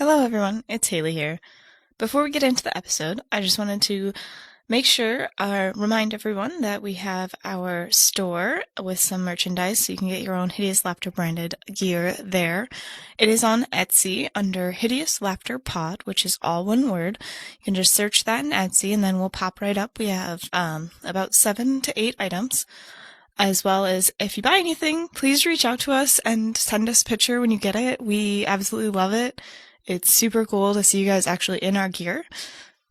Hello everyone, it's Haley here. Before we get into the episode, I just wanted to remind everyone that we have our store with some merchandise, so you can get your own Hideous Laughter branded gear there. It is on Etsy under Hideous Laughter Pod, which is all one word. You can just search that in Etsy and then we'll pop right up. We have about 7 to 8 items. As well as, if you buy anything, please reach out to us and send us a picture when you get it. We absolutely love it. It's super cool to see you guys actually in our gear.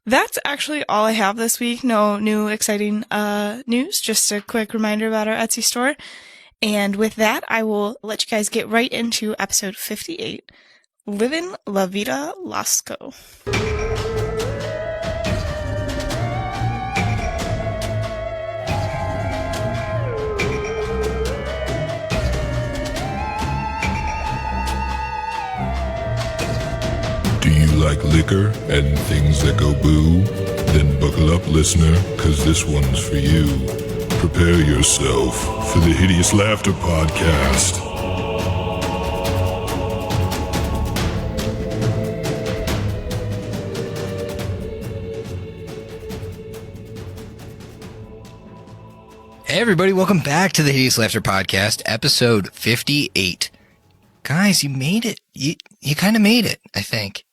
That's actually all I have this week. No new exciting news. Just a quick reminder about our Etsy store. And with that, I will let you guys get right into episode 58, Livin, Vida, Lostco. Like liquor and things that go boo? Then buckle up, listener, cause this one's for you. Prepare yourself for the Hideous Laughter Podcast. Hey everybody, welcome back to the Hideous Laughter Podcast, episode 58. Guys, you made it. You kind of made it, I think.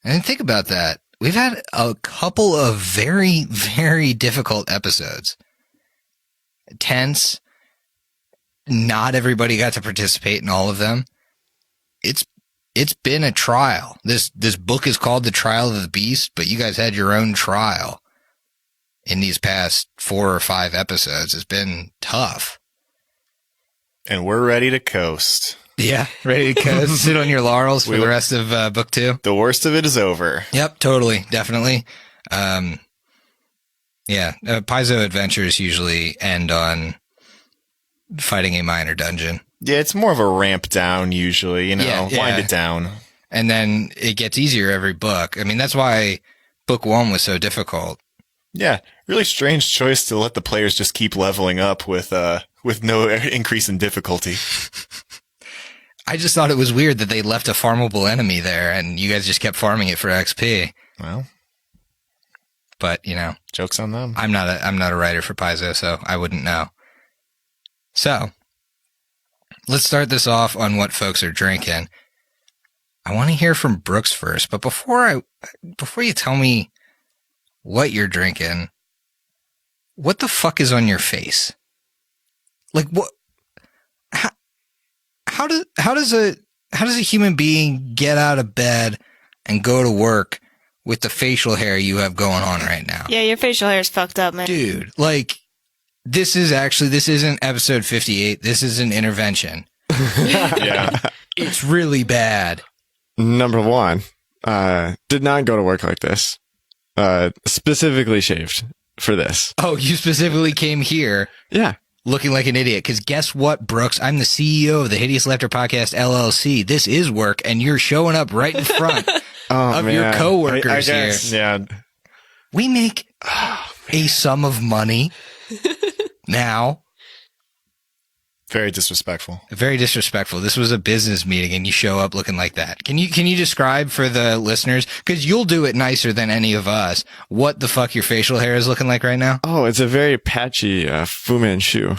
And think about that. We've had a couple of very, very difficult episodes. Tense. Not everybody got to participate in all of them. It's been a trial. This book is called The Trial of the Beast, but you guys had your own trial in these past 4 or 5 episodes. It's been tough. And we're ready to coast. Yeah, ready to sit on your laurels for the rest of book 2. The worst of it is over. Yep, totally, definitely. Paizo adventures usually end on fighting a minor dungeon. Yeah, it's more of a ramp down usually, wind it down. And then it gets easier every book. I mean, that's why book 1 was so difficult. Yeah, really strange choice to let the players just keep leveling up with no increase in difficulty. I just thought it was weird that they left a farmable enemy there and you guys just kept farming it for XP. Well, but joke's on them. I'm not a writer for Paizo, so I wouldn't know. So let's start this off on what folks are drinking. I want to hear from Brooks first, but before you tell me what you're drinking, what the fuck is on your face? Like what? How does a human being get out of bed and go to work with the facial hair you have going on right now? Yeah, your facial hair is fucked up, man. Dude, like, this isn't episode 58. This is an intervention. Yeah. It's really bad. Number 1, did not go to work like this. Specifically shaved for this. Oh, you specifically came here. Yeah. Looking like an idiot. Because guess what, Brooks? I'm the CEO of the Hideous Laughter Podcast, LLC. This is work, and you're showing up right in front of your coworkers here. Yeah. We make a sum of money now. Very disrespectful. Very disrespectful. This was a business meeting, and you show up looking like that. Can you describe for the listeners, because you'll do it nicer than any of us, what the fuck your facial hair is looking like right now? Oh, it's a very patchy Fu Manchu.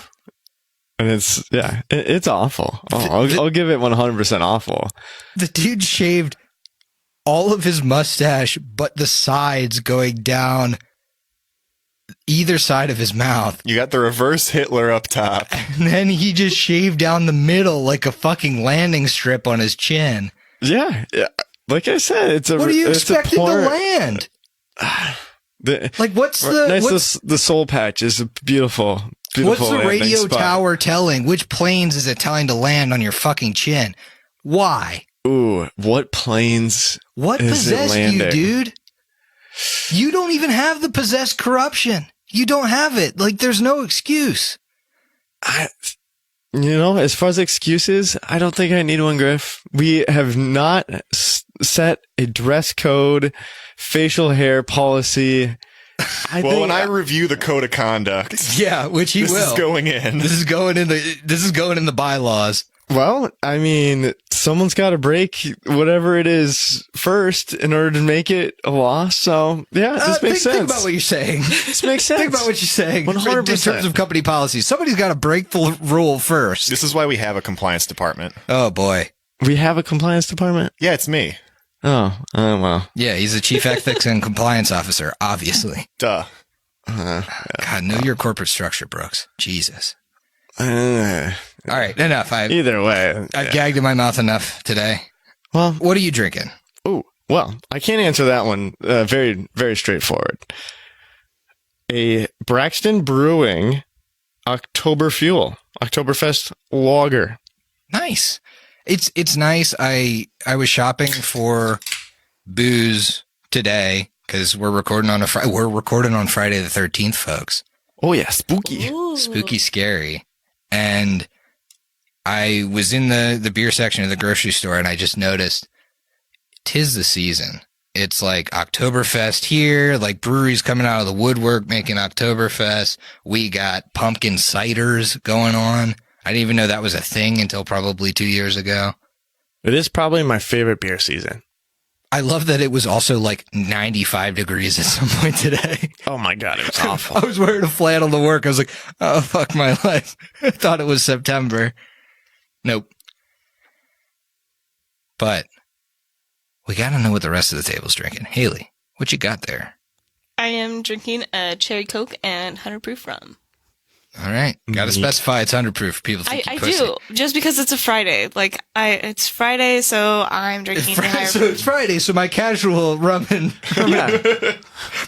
And it's awful. I'll give it 100% awful. The dude shaved all of his mustache, but the sides going down either side of his mouth. You got the reverse Hitler up top. And then he just shaved down the middle like a fucking landing strip on his chin. Yeah. Like I said, it's a... What do you expect it to land? The soul patch is a beautiful what's the radio spot. tower telling? Which planes is it telling to land on your fucking chin? Why? Ooh, what planes What possessed you, dude? You don't even have the possessed corruption. You don't have it. Like, there's no excuse. As far as excuses, I don't think I need one, Griff. We have not set a dress code, facial hair policy. When I review the code of conduct, yeah, which this is going in. This is going in the bylaws. Well, I mean, someone's got to break whatever it is first in order to make it a loss. So yeah, this makes sense. Think about what you're saying. This makes sense. Think about what you're saying. 100%. In terms of company policy, somebody's got to break the rule first. This is why we have a compliance department. Oh boy. We have a compliance department. Yeah, it's me. Oh, well. Yeah, he's the chief ethics and compliance officer, obviously. Duh. God, know your corporate structure, Brooks. Jesus. All Uh, right, enough. either way. I've gagged in my mouth enough today. Well, What are you drinking? oh, well, I can't answer that one. Very, very straightforward. A Braxton Brewing October Fuel, Oktoberfest Lager. Nice. It's nice. I was shopping for booze today because we're recording on we're recording on Friday the 13th, folks. Oh yeah, spooky. Spooky, scary. And I was in the beer section of the grocery store and I just noticed 'tis the season. It's like Oktoberfest here, like breweries coming out of the woodwork making Oktoberfest. We got pumpkin ciders going on. I didn't even know that was a thing until probably 2 years ago. It is probably my favorite beer season. I love that it was also like 95 degrees at some point today. Oh my God, it was awful. I was wearing a flannel to work. I was like, oh, fuck my life. I thought it was September. Nope. But we got to know what the rest of the table's drinking. Haley, what you got there? I am drinking a cherry Coke and 100 proof rum. All right. Got to specify it's 100 proof. People think I you pussy. do, just because it's a Friday. Like, it's Friday, so I'm drinking the higher So it's Friday, so my casual rum and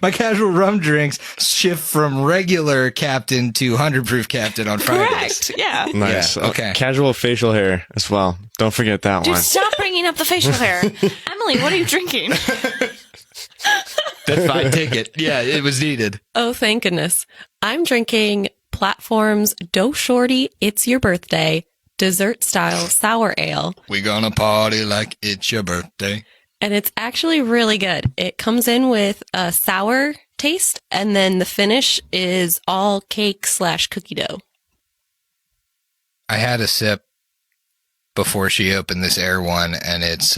my casual rum drinks shift from regular Captain to 100 proof Captain on Fridays. Correct, yeah. Nice. Yeah, okay. Casual facial hair as well. Don't forget that Dude, one. stop bringing up the facial hair. Emily, what are you drinking? That's fine. Take it. Yeah, it was needed. Oh, thank goodness. I'm drinking Platform's Dough Shorty It's Your Birthday dessert style sour ale. We gonna party like it's your birthday. And it's actually really good. It comes in with a sour taste, and then the finish is all cake/cookie dough. I had a sip before she opened this Air one, and it's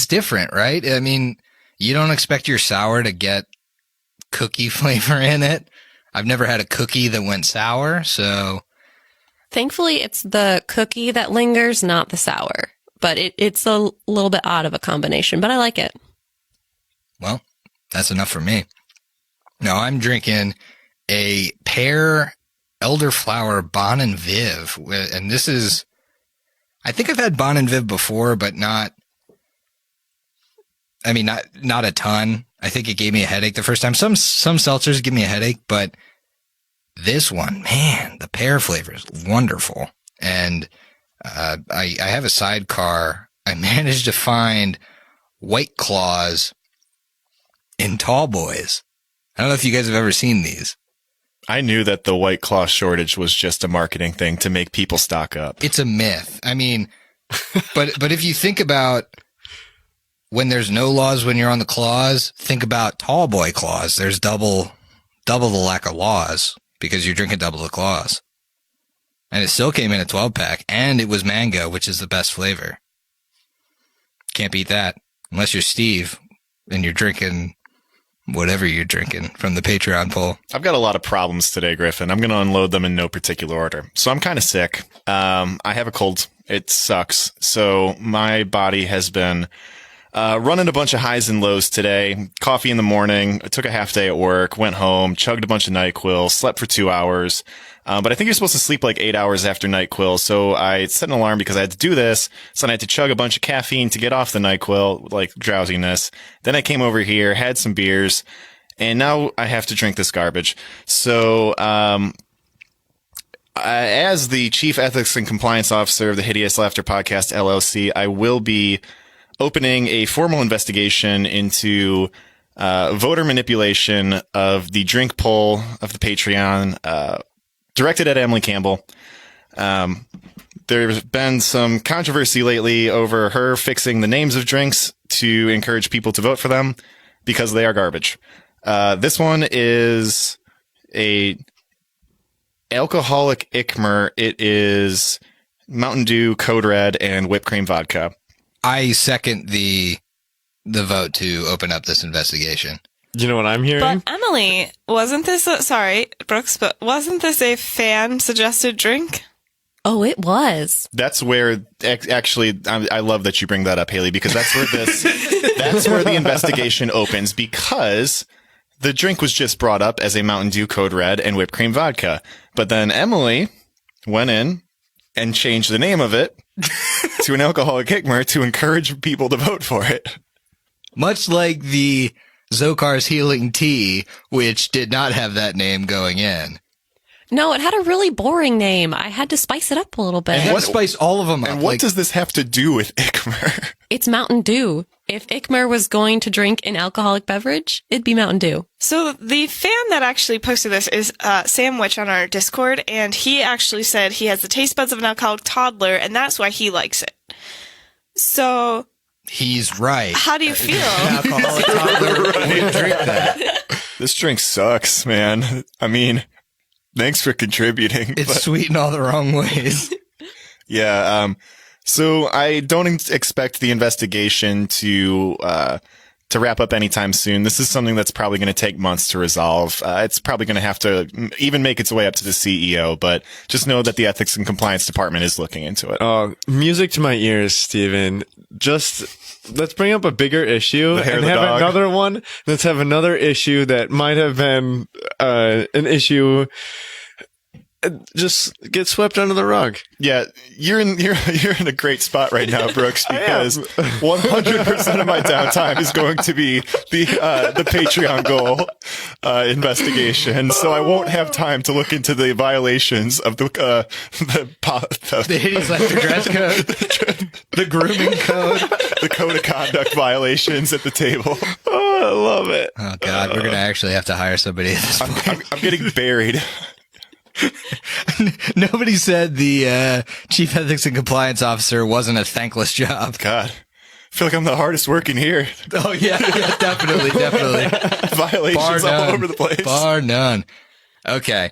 different, right? I mean, you don't expect your sour to get cookie flavor in it. I've never had a cookie that went sour, so Thankfully, it's the cookie that lingers, not the sour. But it's a little bit odd of a combination, but I like it. well, that's enough for me. No, I'm drinking a pear elderflower Bon and Viv, and this is, I think I've had Bon and Viv before, but not a ton. I think it gave me a headache the first time. Some seltzers give me a headache, but this one, man, the pear flavor is wonderful. And I have a sidecar. I managed to find White Claws in Tall Boys. I don't know if you guys have ever seen these. I knew that the White Claw shortage was just a marketing thing to make people stock up. It's a myth. I mean, but if you think about when there's no laws when you're on the claws, think about tall boy claws. There's double the lack of laws because you're drinking double the claws. And it still came in a 12-pack, and it was mango, which is the best flavor. Can't beat that unless you're Steve and you're drinking whatever you're drinking from the Patreon poll. I've got a lot of problems today, Griffin. I'm going to unload them in no particular order. So I'm kind of sick. I have a cold. It sucks. So my body has been running a bunch of highs and lows today. Coffee in the morning. I took a half day at work, went home, chugged a bunch of NyQuil, slept for 2 hours. But I think you're supposed to sleep like 8 hours after NyQuil. So I set an alarm because I had to do this. So I had to chug a bunch of caffeine to get off the NyQuil, like drowsiness. Then I came over here, had some beers, and now I have to drink this garbage. So, as the Chief Ethics and Compliance Officer of the Hideous Laughter Podcast, LLC, I will be opening a formal investigation into voter manipulation of the drink poll of the Patreon, directed at Emily Campbell. There's been some controversy lately over her fixing the names of drinks to encourage people to vote for them because they are garbage. This one is a alcoholic Ikmer. It is Mountain Dew, Code Red, and whipped cream vodka. I second the vote to open up this investigation. You know what I'm hearing? But Emily, wasn't this sorry, Brooks, but wasn't this a fan suggested drink? Oh, it was. That's where actually I love that you bring that up, Haley, because that's where that's where the investigation opens, because the drink was just brought up as a Mountain Dew, Code Red, and whipped cream vodka. But then Emily went in and changed the name of it to an alcoholic Hikmer to encourage people to vote for it. Much like the Zokar's Healing Tea, which did not have that name going in. No, it had a really boring name. I had to spice it up a little bit. And what spice all of them up. And what does this have to do with Hikmer? It's Mountain Dew. If Ikmer was going to drink an alcoholic beverage, it'd be Mountain Dew. So the fan that actually posted this is Sam Witch on our Discord, and he actually said he has the taste buds of an alcoholic toddler, and that's why he likes it. So He's right. how do you feel? An alcoholic toddler would drink that. This drink sucks, man. I mean, thanks for contributing. It's sweet in all the wrong ways. Yeah. So I don't expect the investigation to wrap up anytime soon. This is something that's probably going to take months to resolve. It's probably going to have to even make its way up to the CEO, but just know that the ethics and compliance department is looking into it. Oh, music to my ears, Steven. Just let's bring up a bigger issue The hair and of the have dog. another one. Let's have another issue that might have been an issue. Just get swept under the rug. Yeah, you're in a great spot right now, Brooks, because 100% of my downtime is going to be the Patreon goal investigation. So I won't have time to look into the violations of the Hideous Laughter dress code, the grooming code, the code of conduct violations at the table. Oh, I love it. Oh God, we're gonna actually have to hire somebody at this point. I'm getting buried. Nobody said the chief ethics and compliance officer wasn't a thankless job. God, I feel like I'm the hardest working here. Oh yeah, definitely. Violations all over the place. Bar none. Okay.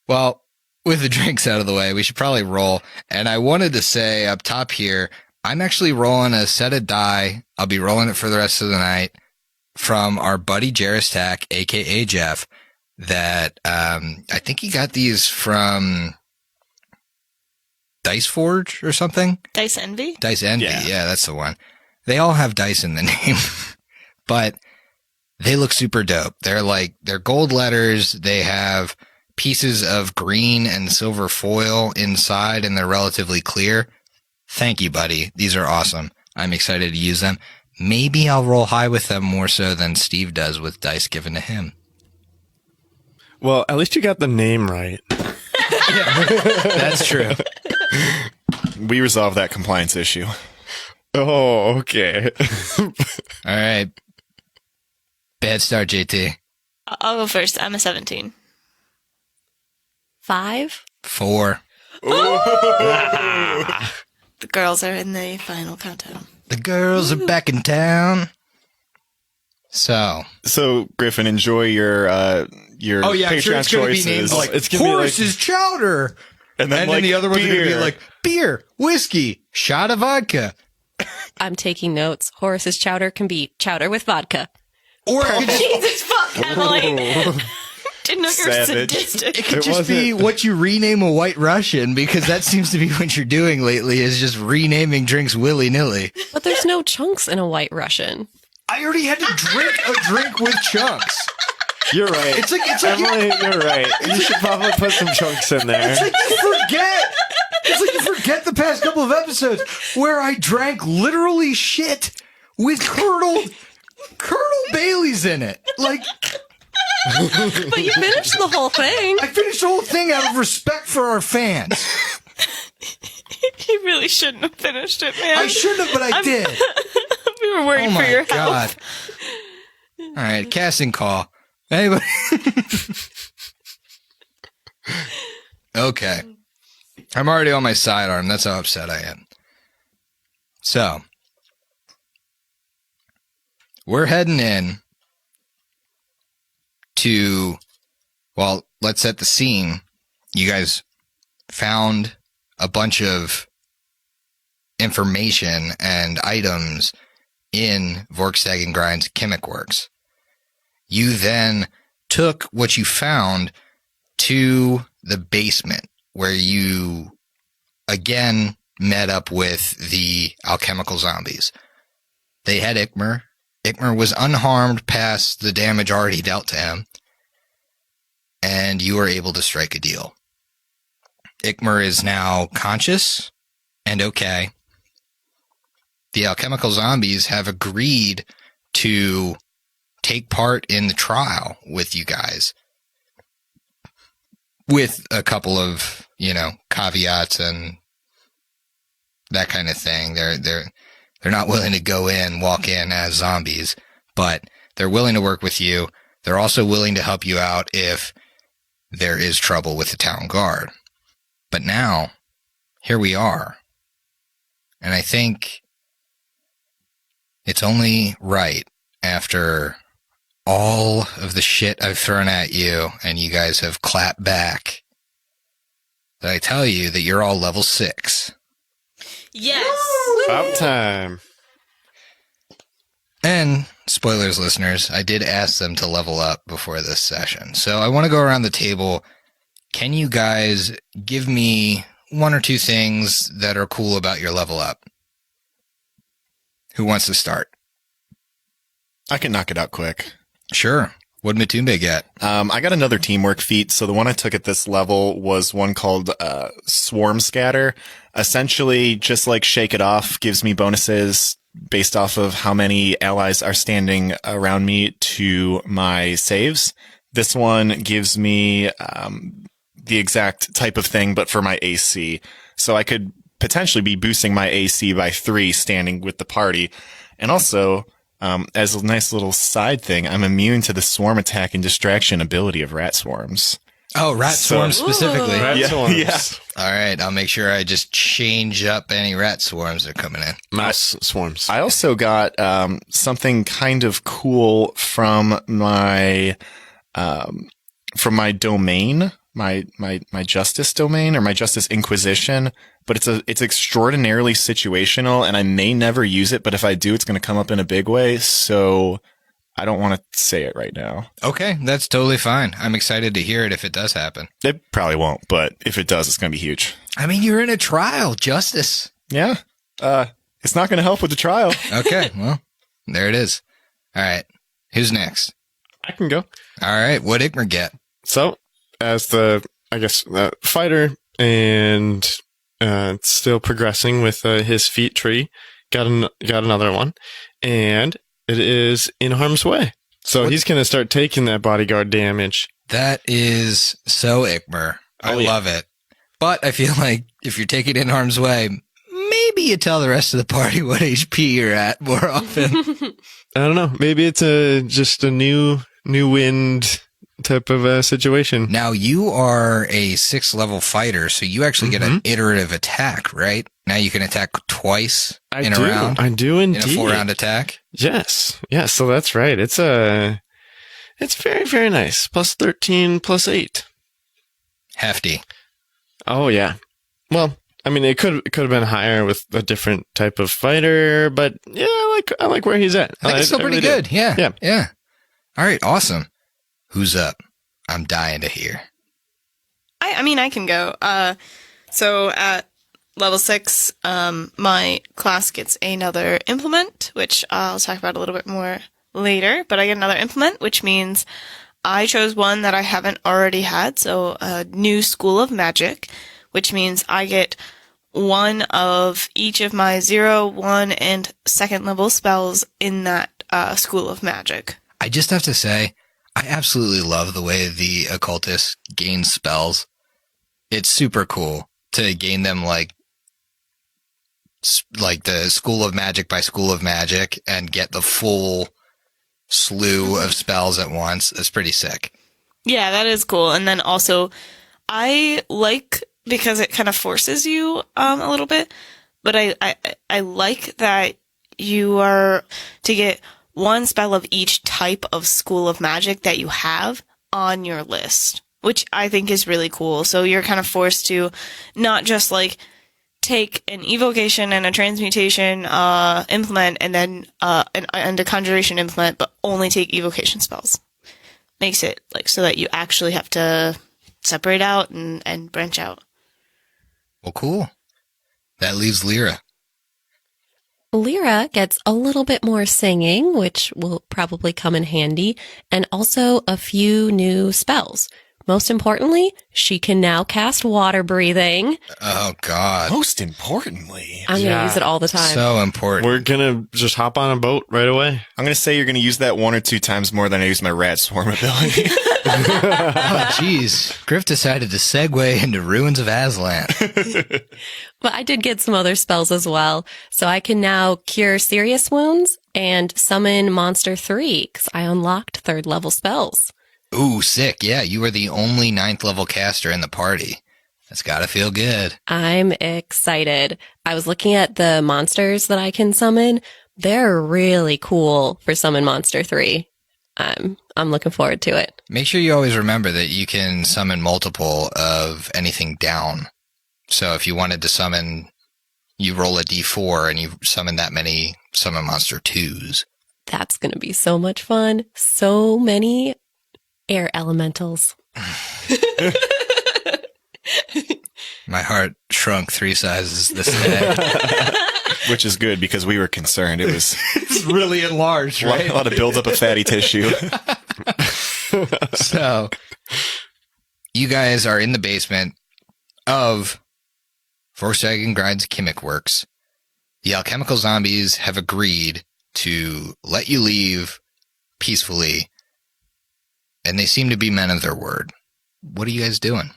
Well, with the drinks out of the way, we should probably roll. And I wanted to say up top here, I'm actually rolling a set of die. I'll be rolling it for the rest of the night from our buddy Jaristak, aka Jeff. That I think he got these from Dice Forge or something. Dice Envy? Dice Envy, yeah, that's the one. They all have dice in the name, but they look super dope. They're gold letters. They have pieces of green and silver foil inside, and they're relatively clear. Thank you, buddy. These are awesome. I'm excited to use them. Maybe I'll roll high with them more so than Steve does with dice given to him. Well, at least you got the name right. That's true. We resolved that compliance issue. Oh, okay. All right. Bad start, JT. I'll go first. I'm a 17. 5. 4. The girls are in the final countdown. The girls are back in town. So Griffin, enjoy your Patreon choices. It's gonna be like horse's chowder. and And then the other ones are going to be like beer, whiskey, shot of vodka. I'm taking notes. Horace's chowder can be chowder with vodka. Or it could just, Jesus fuck, Emily! Didn't know you were Savage. sadistic. it could just be what you rename a White Russian, because that seems to be what you're doing lately, is just renaming drinks willy-nilly. But there's no chunks in a White Russian. I already had to drink a drink with chunks. you're right. It's like Emily, you're right. You should probably put some chunks in there. It's like you forget. It's like you forget the past couple of episodes where I drank literally shit with Colonel Bailey's in it. Like, But you finished the whole thing. I finished the whole thing out of respect for our fans. You really shouldn't have finished it, man. I shouldn't have, but I did. We were worried Oh for my your God. health. All right, casting call. Anybody? Okay. I'm already on my sidearm. That's how upset I am. So, we're heading in to, well, let's set the scene. You guys found a bunch of information and items in Vorkstag and Grind's Chymic Works. You then took what you found to the basement where you again met up with the alchemical zombies. They had Ikmer. Ikmer was unharmed past the damage already dealt to him, and you were able to strike a deal. Ikmer is now conscious and okay. The alchemical zombies have agreed to take part in the trial with you guys, with a couple of, caveats and that kind of thing. They're not willing to walk in as zombies, but they're willing to work with you. They're also willing to help you out if there is trouble with the town guard. But now, here we are. And I think it's only right, after all of the shit I've thrown at you and you guys have clapped back, that I tell you that you're all level 6. Yes. About time. And, spoilers listeners, I did ask them to level up before this session. So I want to go around the table. Can you guys give me 1 or 2 things that are cool about your level up? Who wants to start? I can knock it out quick. Sure. What'd Matumbe get? I got another teamwork feat. So the one I took at this level was one called Swarm Scatter. Essentially, just like Shake It Off gives me bonuses based off of how many allies are standing around me to my saves. This one gives me the exact type of thing, but for my AC. So I could potentially be boosting my AC by 3 standing with the party. And also, as a nice little side thing, I'm immune to the swarm attack and distraction ability of rat swarms. Oh, rat swarms specifically. Rat swarms. Yeah. All right, I'll make sure I just change up any rat swarms that are coming in. Mouse swarms. I also got something kind of cool from my domain, my justice domain, or my justice inquisition. But it's extraordinarily situational, and I may never use it. But if I do, it's going to come up in a big way. So I don't want to say it right now. Okay, that's totally fine. I'm excited to hear it if it does happen. It probably won't, but if it does, it's going to be huge. I mean, you're in a trial, justice. Yeah. It's not going to help with the trial. Okay, well, there it is. All right, who's next? I can go. All right, what'd Ikmer get? So, as the fighter and still progressing with his feat tree, got another one, and it is in harm's way. So he's going to start taking that bodyguard damage. That is so Ikmer. I love it. But I feel like if you're taking it in harm's way, maybe you tell the rest of the party what HP you're at more often. I don't know. Maybe it's just a new wind type of a situation. Now, you are a 6th level fighter, so you actually get an iterative attack, right? Now you can attack twice in a round. I do indeed. In a 4-round attack. Yes. Yes, so that's right. It's very, very nice. Plus 13, plus 8. Hefty. Oh, yeah. Well, I mean, it could have been higher with a different type of fighter, but yeah, I like where he's at. I think it's still pretty really good. do. Yeah. All right, awesome. Who's up? I'm dying to hear. I mean, I can go. So at level 6, my class gets another implement, which I'll talk about a little bit more later, but I get another implement, which means I chose one that I haven't already had, so a new school of magic, which means I get one of each of my 0, 1, and 2nd level spells in that school of magic. I just have to say, I absolutely love the way the occultist gains spells. It's super cool to gain them like the school of magic by school of magic and get the full slew of spells at once. That's pretty sick. Yeah, that is cool. And then also, I like, because it kind of forces you a little bit, but I like that you are to get one spell of each type of school of magic that you have on your list, which I think is really cool. So you're kind of forced to not just like take an evocation and a transmutation implement, and then and a conjuration implement, but only take evocation spells. Makes it like so that you actually have to separate out and branch out. Well, cool. That leaves Lyra. Lyra gets a little bit more singing, which will probably come in handy, and also a few new spells. Most importantly, she can now cast water breathing. Oh, God. Most importantly, I'm going to use it all the time. So important. We're gonna just hop on a boat right away. I'm going to say you're going to use that 1 or 2 times more than I use my rat swarm ability. Oh, jeez. Griff decided to segue into Ruins of Aslan. But I did get some other spells as well. So I can now cure serious wounds and summon Monster 3 because I unlocked 3rd level spells. Ooh, sick. Yeah, you are the only 9th level caster in the party. That's gotta feel good. I'm excited. I was looking at the monsters that I can summon. They're really cool for Summon Monster 3. I'm looking forward to it. Make sure you always remember that you can summon multiple of anything down. So if you wanted to summon, you roll a d4 and you summon that many Summon Monster 2s. That's going to be so much fun. So many air elementals. My heart shrunk 3 sizes this day. Which is good because we were concerned. It was It's really enlarged, a lot of buildup of fatty tissue. So, you guys are in the basement of Volkswagen Grind's Chymic Works. The alchemical zombies have agreed to let you leave peacefully, and they seem to be men of their word. What are you guys doing?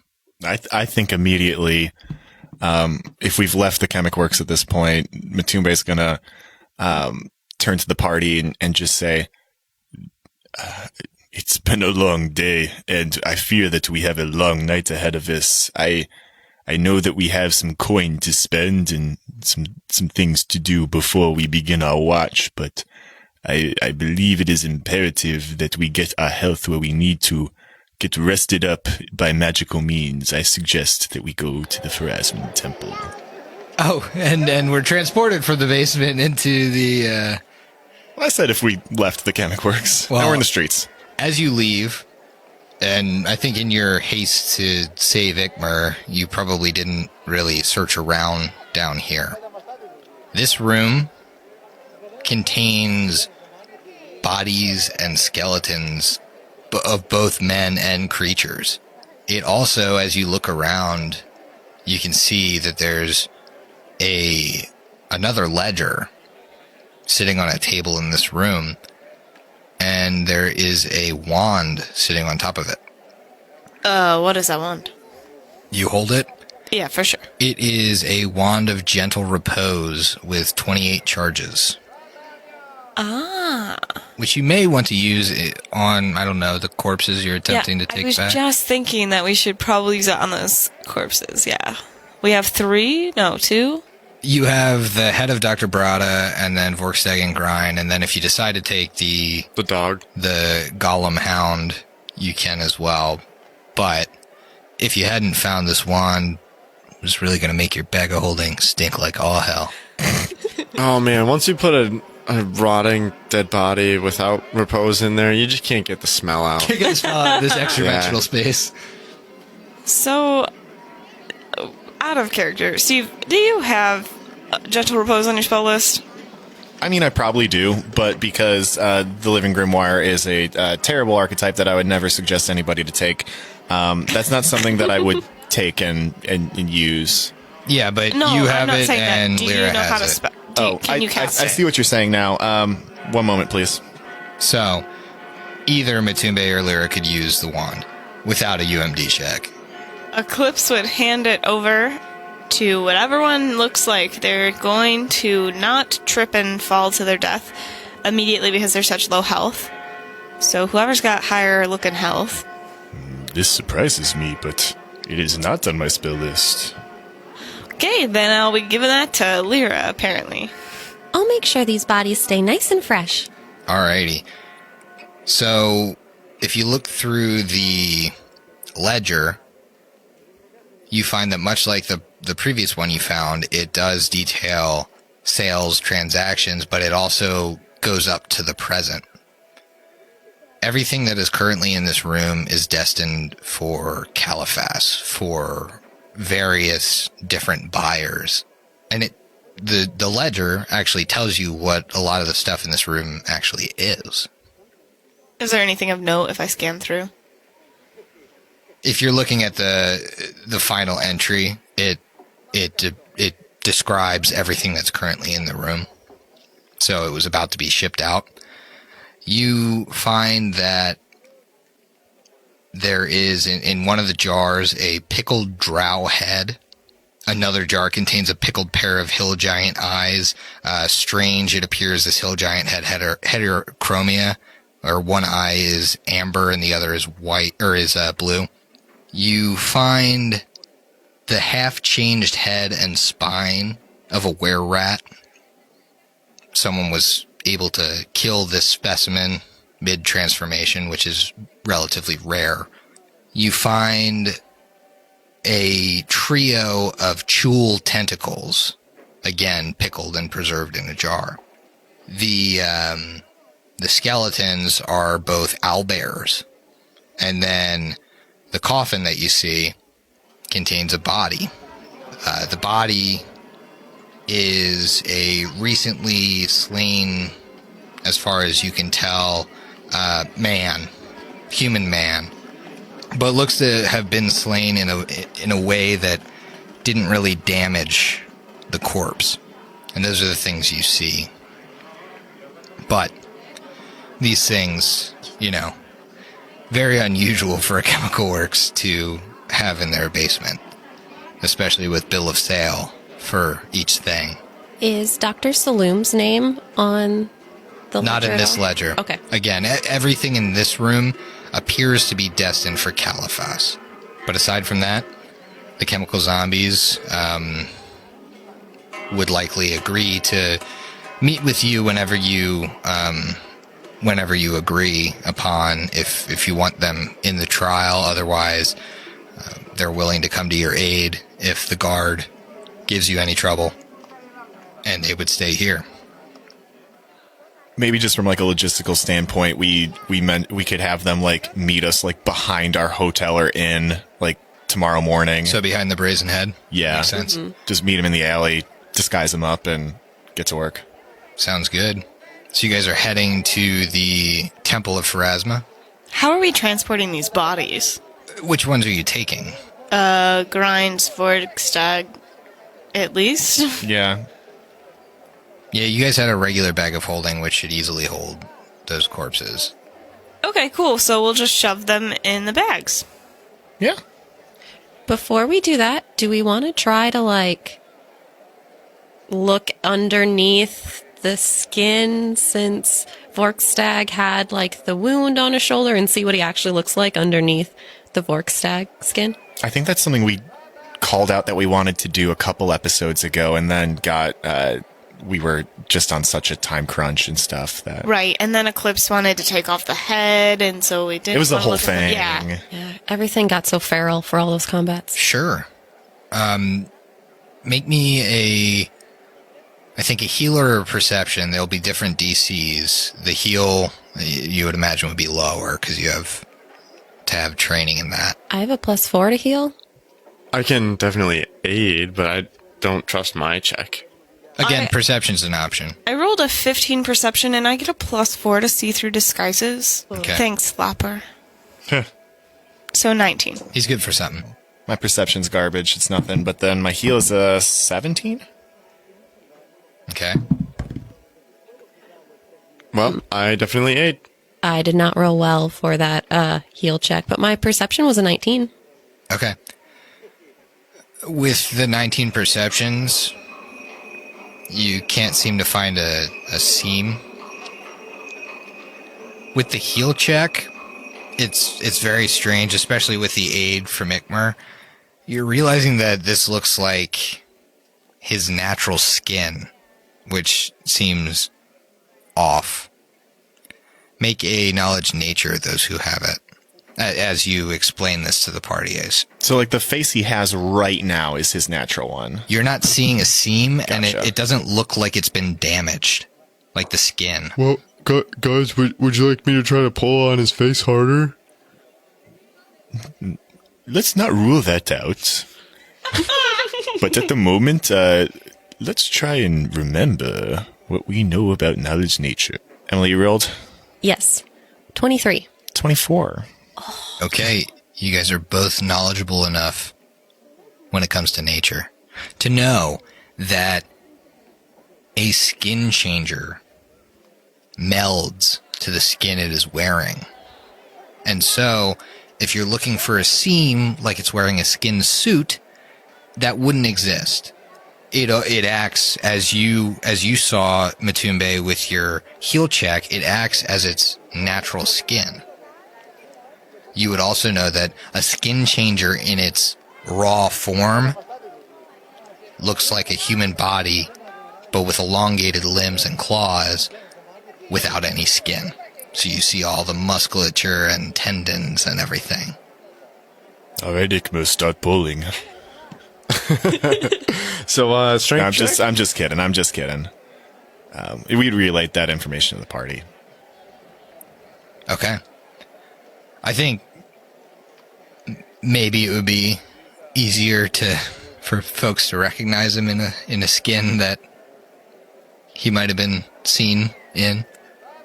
I think immediately, if we've left the Chymic Works at this point, Matumbe is going to turn to the party and just say, it's been a long day, and I fear that we have a long night ahead of us. I know that we have some coin to spend and some things to do before we begin our watch, but I believe it is imperative that we get our health where we need to get rested up by magical means. I suggest that we go to the Pharasman Temple. Oh, and we're transported from the basement into the... Well, I said if we left the Chymic Works. Well, now we're in the streets. As you leave, and I think in your haste to save Ikmer, you probably didn't really search around down here. This room contains bodies and skeletons of both men and creatures. It also, as you look around, you can see that there's another ledger sitting on a table in this room, and there is a wand sitting on top of it. What is that wand? You hold it? Yeah, for sure. It is a wand of gentle repose with 28 charges. Ah. Which you may want to use it on, I don't know, the corpses you're attempting to take I was back. just thinking that we should probably use it on those corpses, yeah. We have 3? No, 2? You have the head of Dr. Barada and then Volkswagen Grind, and then if you decide to take the dog, the Golem Hound, you can as well. But if you hadn't found this wand, it was really going to make your bag of holding stink like all hell. Oh man, once you put a rotting dead body without repose in there, you just can't get the smell out. Can't get the smell out of this extra dimensional space. So, out of character, Steve, do you have Gentle Repose on your spell list? I mean, I probably do, but because the Living Grimoire is a terrible archetype that I would never suggest anybody to take, that's not something that I would take and use. Yeah, but No, you I'm have not it saying that. and Do Lyra you know how to has it. spell? I Can you cast I it? see what you're saying now. One moment, please. So, either Matumbe or Lyra could use the wand without a UMD check. Eclipse would hand it over to whatever one looks like they're going to not trip and fall to their death immediately because they're such low health. So whoever's got higher looking health. This surprises me, but it is not on my spell list. Okay, then I'll be giving that to Lyra, apparently. I'll make sure these bodies stay nice and fresh. Alrighty. So, if you look through the ledger, you find that much like the the previous one you found, it does detail sales transactions, but it also goes up to the present. Everything that is currently in this room is destined for Caliphas, for various different buyers. And the ledger actually tells you what a lot of the stuff in this room actually is. Is there anything of note if I scan through? If you're looking at the final entry, it describes everything that's currently in the room. So it was about to be shipped out. You find that there is in one of the jars a pickled drow head. Another jar contains a pickled pair of hill giant eyes. Strange, it appears this hill giant had heterochromia, or one eye is amber and the other is white, or is blue. You find the half-changed head and spine of a were-rat. Someone was able to kill this specimen mid-transformation, which is relatively rare. You find a trio of chul tentacles, again pickled and preserved in a jar. The skeletons are both owlbears, and then the coffin that you see contains a body. The body is a recently slain, as far as you can tell, human man, but looks to have been slain in a way that didn't really damage the corpse. And those are the things you see. But these things, very unusual for a Chemical Works to have in their basement, especially with bill of sale for each thing. Is Dr. Saloom's name on the ledger? Not in this ledger. Okay. Again, everything in this room appears to be destined for Caliphas. But aside from that, the chemical zombies would likely agree to meet with you whenever you agree upon if you want them in the trial. Otherwise, they're willing to come to your aid if the guard gives you any trouble, and they would stay here. Maybe just from like a logistical standpoint, we could have them like meet us like behind our hotel or inn like tomorrow morning. So behind the Brazen Head? Yeah. Makes sense. Mm-hmm. Just meet him in the alley, disguise him up, and get to work. Sounds good. So you guys are heading to the Temple of Pharasma? How are we transporting these bodies? Which ones are you taking? Grinds, Vorkstag, at least. Yeah. Yeah, you guys had a regular bag of holding, which should easily hold those corpses. Okay, cool. So we'll just shove them in the bags. Yeah. Before we do that, do we want to try to, look underneath the skin, since Vorkstag had, the wound on his shoulder, and see what he actually looks like underneath the Vorkstag skin? I think that's something we called out that we wanted to do a couple episodes ago, and then we were just on such a time crunch and stuff that... Right, and then Eclipse wanted to take off the head, and so we didn't... It was the wanna whole look at them. thing. Yeah, everything got so feral for all those combats. Sure. Make me I think a healer or perception. There'll be different DCs. The heal, you would imagine, would be lower because you have to have training in that. I have a +4 to heal. I can definitely aid, but I don't trust my check. Again, perception's an option. I rolled a 15 perception, and I get a +4 to see through disguises. Okay. Thanks, Slapper. So 19. He's good for something. My perception's garbage. It's nothing. But then my heal is a 17? Okay. Well, I definitely aid. I did not roll well for that heal check, but my perception was a 19. Okay. With the 19 perceptions, you can't seem to find a seam. With the heal check, it's very strange, especially with the aid from Ikmer. You're realizing that this looks like his natural skin, which seems off. Make a knowledge nature, those who have it. as you explain this to the party. So, like, the face he has right now is his natural one. You're not seeing a seam, and Gotcha. it doesn't look like it's been damaged, like the skin. Well, guys, would you like me to try to pull on his face harder? Let's not rule that out. But at the moment, let's try and remember what we know about knowledge nature. Emily, you rolled Yes. 23. 24. Okay, you guys are both knowledgeable enough when it comes to nature to know that a skin changer melds to the skin it is wearing. And so, if you're looking for a seam like it's wearing a skin suit, that wouldn't exist. It acts as you saw Matumbe with your heal check, it acts as its natural skin. You would also know that a skin changer in its raw form looks like a human body, but with elongated limbs and claws without any skin. So you see all the musculature and tendons and everything. All right, Ikmo, start pulling. So, strength check? I'm just kidding. We'd relate that information to the party. Okay. I think maybe it would be easier for folks to recognize him in a skin that he might have been seen in.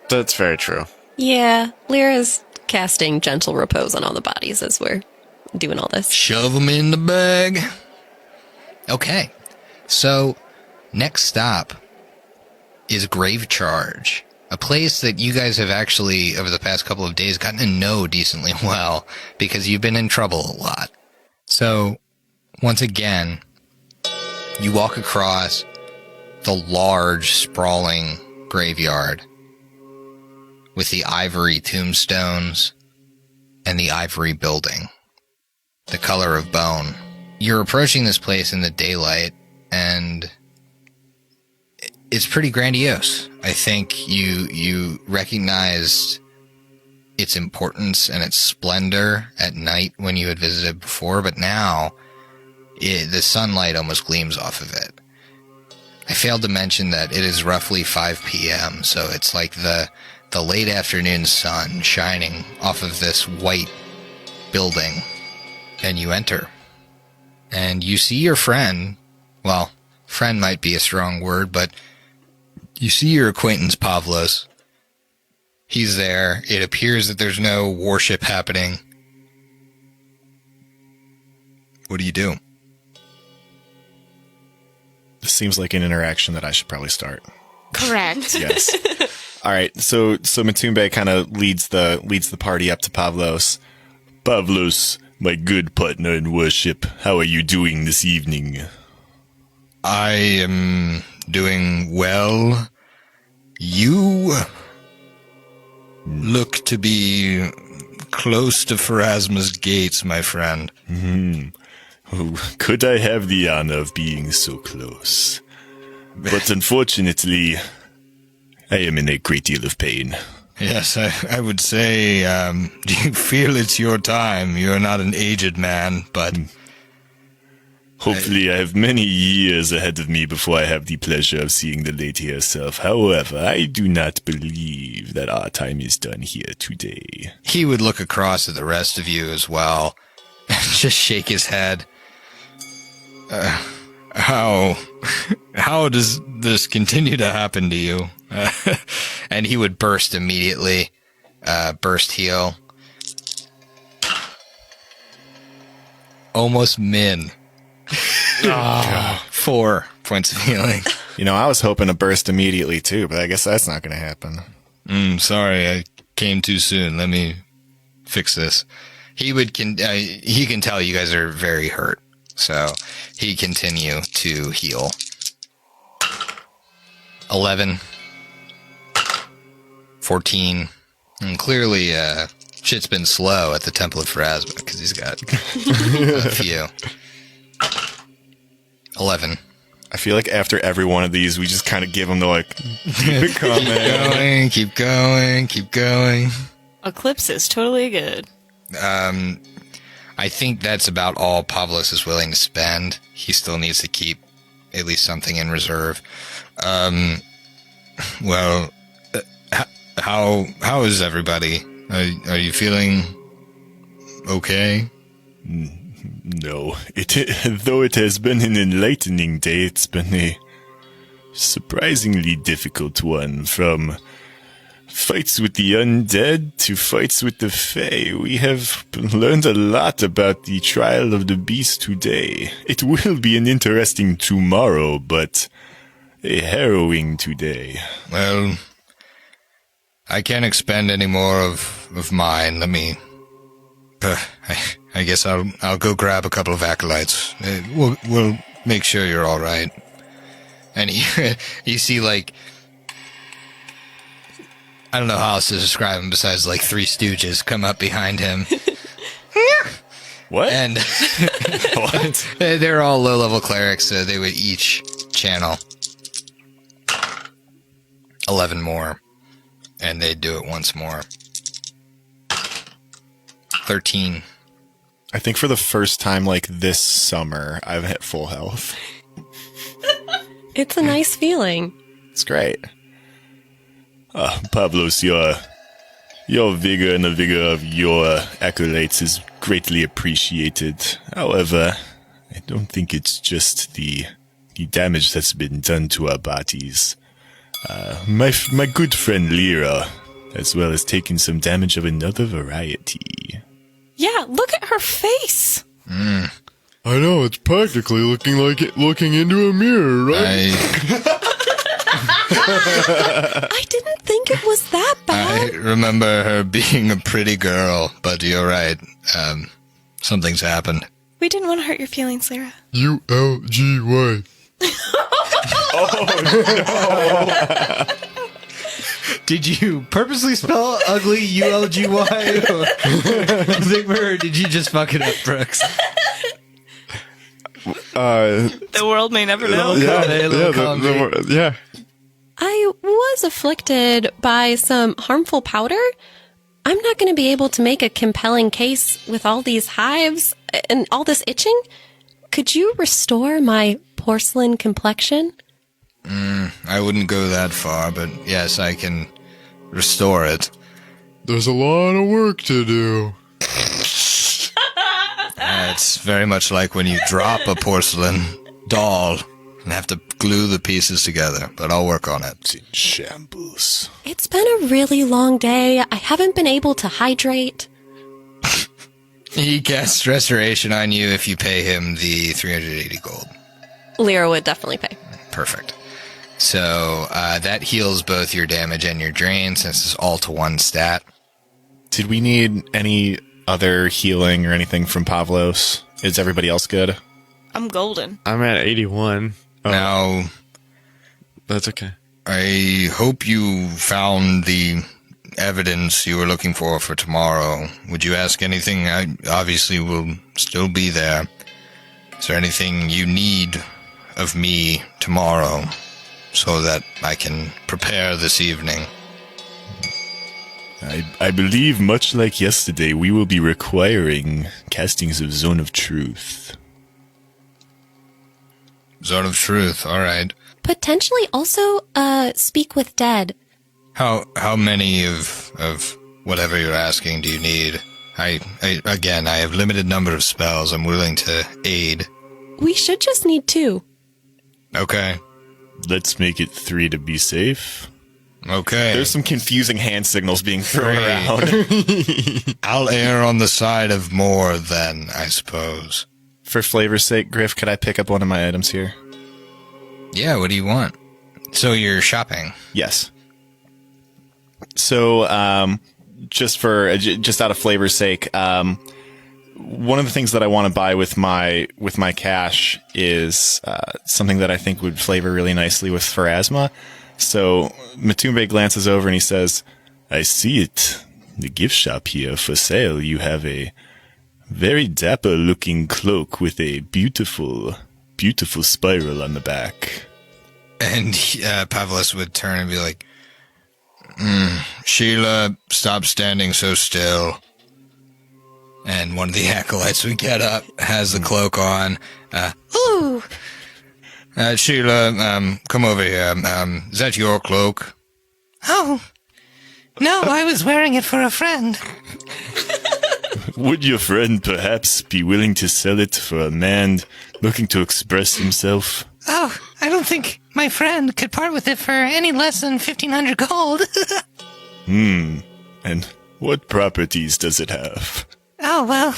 That's very true. Yeah, Lyra's casting gentle repose on all the bodies as we're doing all this. Shove them in the bag. Okay. So, next stop is Grave Charge, a place that you guys have actually, over the past couple of days, gotten to know decently well because you've been in trouble a lot. So, once again, you walk across the large, sprawling graveyard with the ivory tombstones and the ivory building, the color of bone. You're approaching this place in the daylight, and it's pretty grandiose. I think you recognized its importance and its splendor at night when you had visited before, but now the sunlight almost gleams off of it. I failed to mention that it is roughly 5 p.m., so it's like the late afternoon sun shining off of this white building, and you enter. And you see your friend, well, friend might be a strong word, but you see your acquaintance Pavlos. He's there. It appears that there's no worship happening. What do you do? This seems like an interaction that I should probably start. Correct. Yes. All right. So Matumbe kind of leads the party up to Pavlos. Pavlos, my good partner in worship, how are you doing this evening? I am doing well. You look to be close to Pharasma's gates, my friend. Oh, could I have the honor of being so close? But unfortunately, I am in a great deal of pain. Yes, I would say, do you feel it's your time? You're not an aged man, but... Hopefully I have many years ahead of me before I have the pleasure of seeing the lady herself. However, I do not believe that our time is done here today. He would look across at the rest of you as well, and just shake his head. How does this continue to happen to you? And he would burst immediately. Burst heal. Almost min. 4 points of healing. You know, I was hoping to burst immediately too, but I guess that's not going to happen. Sorry, I came too soon. Let me fix this. He can tell you guys are very hurt, so he continue to heal. 11, 14, and clearly shit's been slow at the Temple of Pharasma because he's got a few. 11. I feel like after every one of these, we just kind of give them the like, keep it coming. Keep going. Eclipse is totally good. I think that's about all Pavlos is willing to spend. He still needs to keep at least something in reserve. Well, how is everybody? Are you feeling okay? No, though it has been an enlightening day, it's been a surprisingly difficult one. From fights with the undead to fights with the Fae, we have learned a lot about the trial of the beast today. It will be an interesting tomorrow, but a harrowing today. Well, I can't expend any more of mine. Let me... I guess I'll go grab a couple of acolytes. We'll make sure you're all right. And you see, like... I don't know how else to describe him besides, like, three stooges come up behind him. What? And What? they're all low-level clerics, so they would each channel 11 more. And they'd do it once more. 13. I think for the first time, like, this summer, I've hit full health. It's a nice feeling. It's great. Pavlos, your vigor and the vigor of your acolytes is greatly appreciated. However, I don't think it's just the damage that's been done to our bodies. My good friend Lyra, as well as taking some damage of another variety. Yeah, look at her face. I know, it's practically looking into a mirror, right? I didn't think it was that I bad. remember her being a pretty girl, but you're right. Something's happened. We didn't want to hurt your feelings, Lyra. ULGY. Did you purposely spell ugly ULGY? Or did you just fuck it up, Brooks? The world may never know. Yeah. I was afflicted by some harmful powder. I'm not going to be able to make a compelling case with all these hives and all this itching. Could you restore my porcelain complexion? I wouldn't go that far, but yes, I can restore it. There's a lot of work to do. It's very much like when you drop a porcelain doll and have to glue the pieces together, but I'll work on it. It's in shambles. It's been a really long day. I haven't been able to hydrate. He casts restoration on you if you pay him the 380 gold. Lyra would definitely pay. Perfect. So that heals both your damage and your drain, since it's all to one stat. Did we need any other healing or anything from Pavlos? Is everybody else good? I'm golden. I'm at 81. Oh, Now, that's okay. I hope you found the evidence you were looking for tomorrow. Would you ask anything? I obviously will still be there. Is there anything you need of me tomorrow so that I can prepare this evening? I believe, much like yesterday, we will be requiring castings of Zone of Truth. Zone of Truth, all right. Potentially also speak with dead. How many of whatever you're asking do you need? I have limited number of spells. I'm willing to aid. We should just need 2. Okay. Let's make it 3 to be safe. Okay. There's some confusing hand signals being thrown Three. around. I'll err on the side of more then, I suppose. For flavor's sake, Griff, could I pick up one of my items here? Yeah, what do you want? So you're shopping. Yes. So, just out of flavor's sake, one of the things that I want to buy with my cash is something that I think would flavor really nicely with Pharasma. So Matumbe glances over and he says, "I see it. The gift shop here for sale. You have a very dapper-looking cloak with a beautiful, beautiful spiral on the back." And Pavlos would turn and be like, Sheila, stop standing so still. And one of the acolytes we get up has the cloak on. Ooh! Sheila, come over here. Is that your cloak? Oh, no, I was wearing it for a friend. Would your friend perhaps be willing to sell it for a man looking to express himself? Oh, I don't think my friend could part with it for any less than 1,500 gold. And what properties does it have? Oh, well,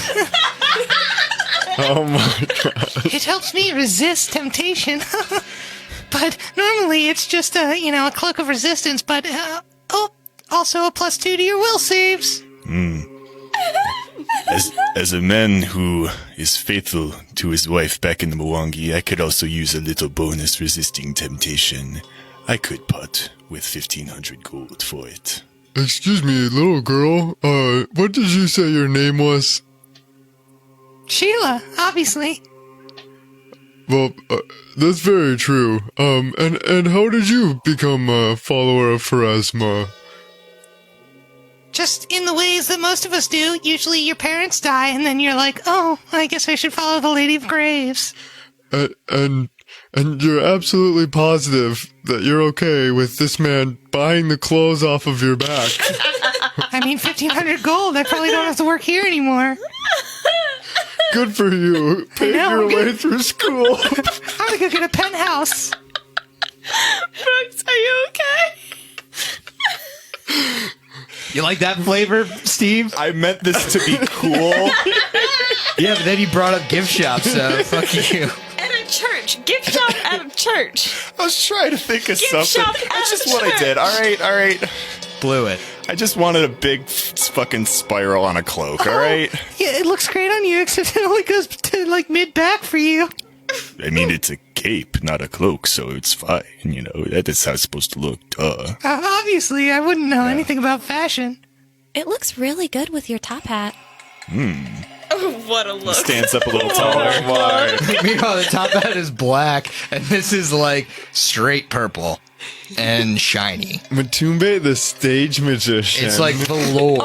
Oh my god. it helps me resist temptation. But normally it's just a cloak of resistance, but, also a +2 to your will saves. As a man who is faithful to his wife back in the Mwangi, I could also use a little bonus resisting temptation. I could part with 1,500 gold for it. Excuse me, little girl. What did you say your name was? Sheila, obviously. Well, that's very true. And how did you become a follower of Pharasma? Just in the ways that most of us do. Usually your parents die, and then you're like, oh, I guess I should follow the Lady of Graves. And you're absolutely positive that you're okay with this man buying the clothes off of your back. I mean, 1,500 gold. I probably don't have to work here anymore. Good for you. Paying your way through school. I'm gonna go get a penthouse. Brooks, are you okay? You like that flavor, Steve? I meant this to be cool. Yeah, but then you brought up gift shop, so fuck you. At a church. Gift shop at a church. I was trying to think of Gift something. shop That's at just a what I did. church. All right. Blew it. I just wanted a big fucking spiral on a cloak, all right? Yeah, it looks great on you, except it only goes to, mid-back for you. I mean, it's a cape, not a cloak, so it's fine, That is how it's supposed to look, duh. Obviously, I wouldn't know anything about fashion. It looks really good with your top hat. What a look. Stands up a little taller. Meanwhile, the top hat is black, and this is like straight purple and shiny. Matumbe, the stage magician. It's like velour.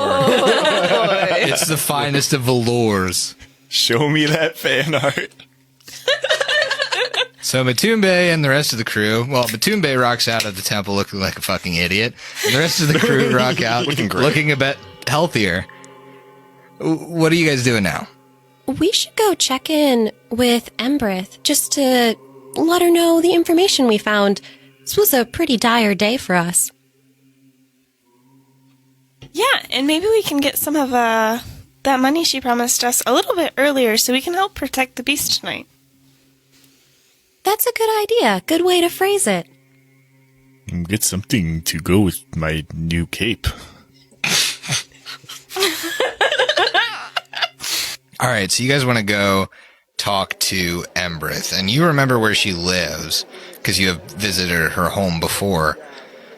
It's the finest of velours. Show me that fan art. So Matumbe and the rest of the crew, Matumbe rocks out of the temple looking like a fucking idiot, and the rest of the crew rock out Looking great. looking a bit healthier. What are you guys doing now? We should go check in with Embrith just to let her know the information we found. This was a pretty dire day for us. Yeah, and maybe we can get some of that money she promised us a little bit earlier so we can help protect the beast tonight. That's a good idea. Good way to phrase it. Get something to go with my new cape. All right, so you guys want to go talk to Embrith, and you remember where she lives because you have visited her home before.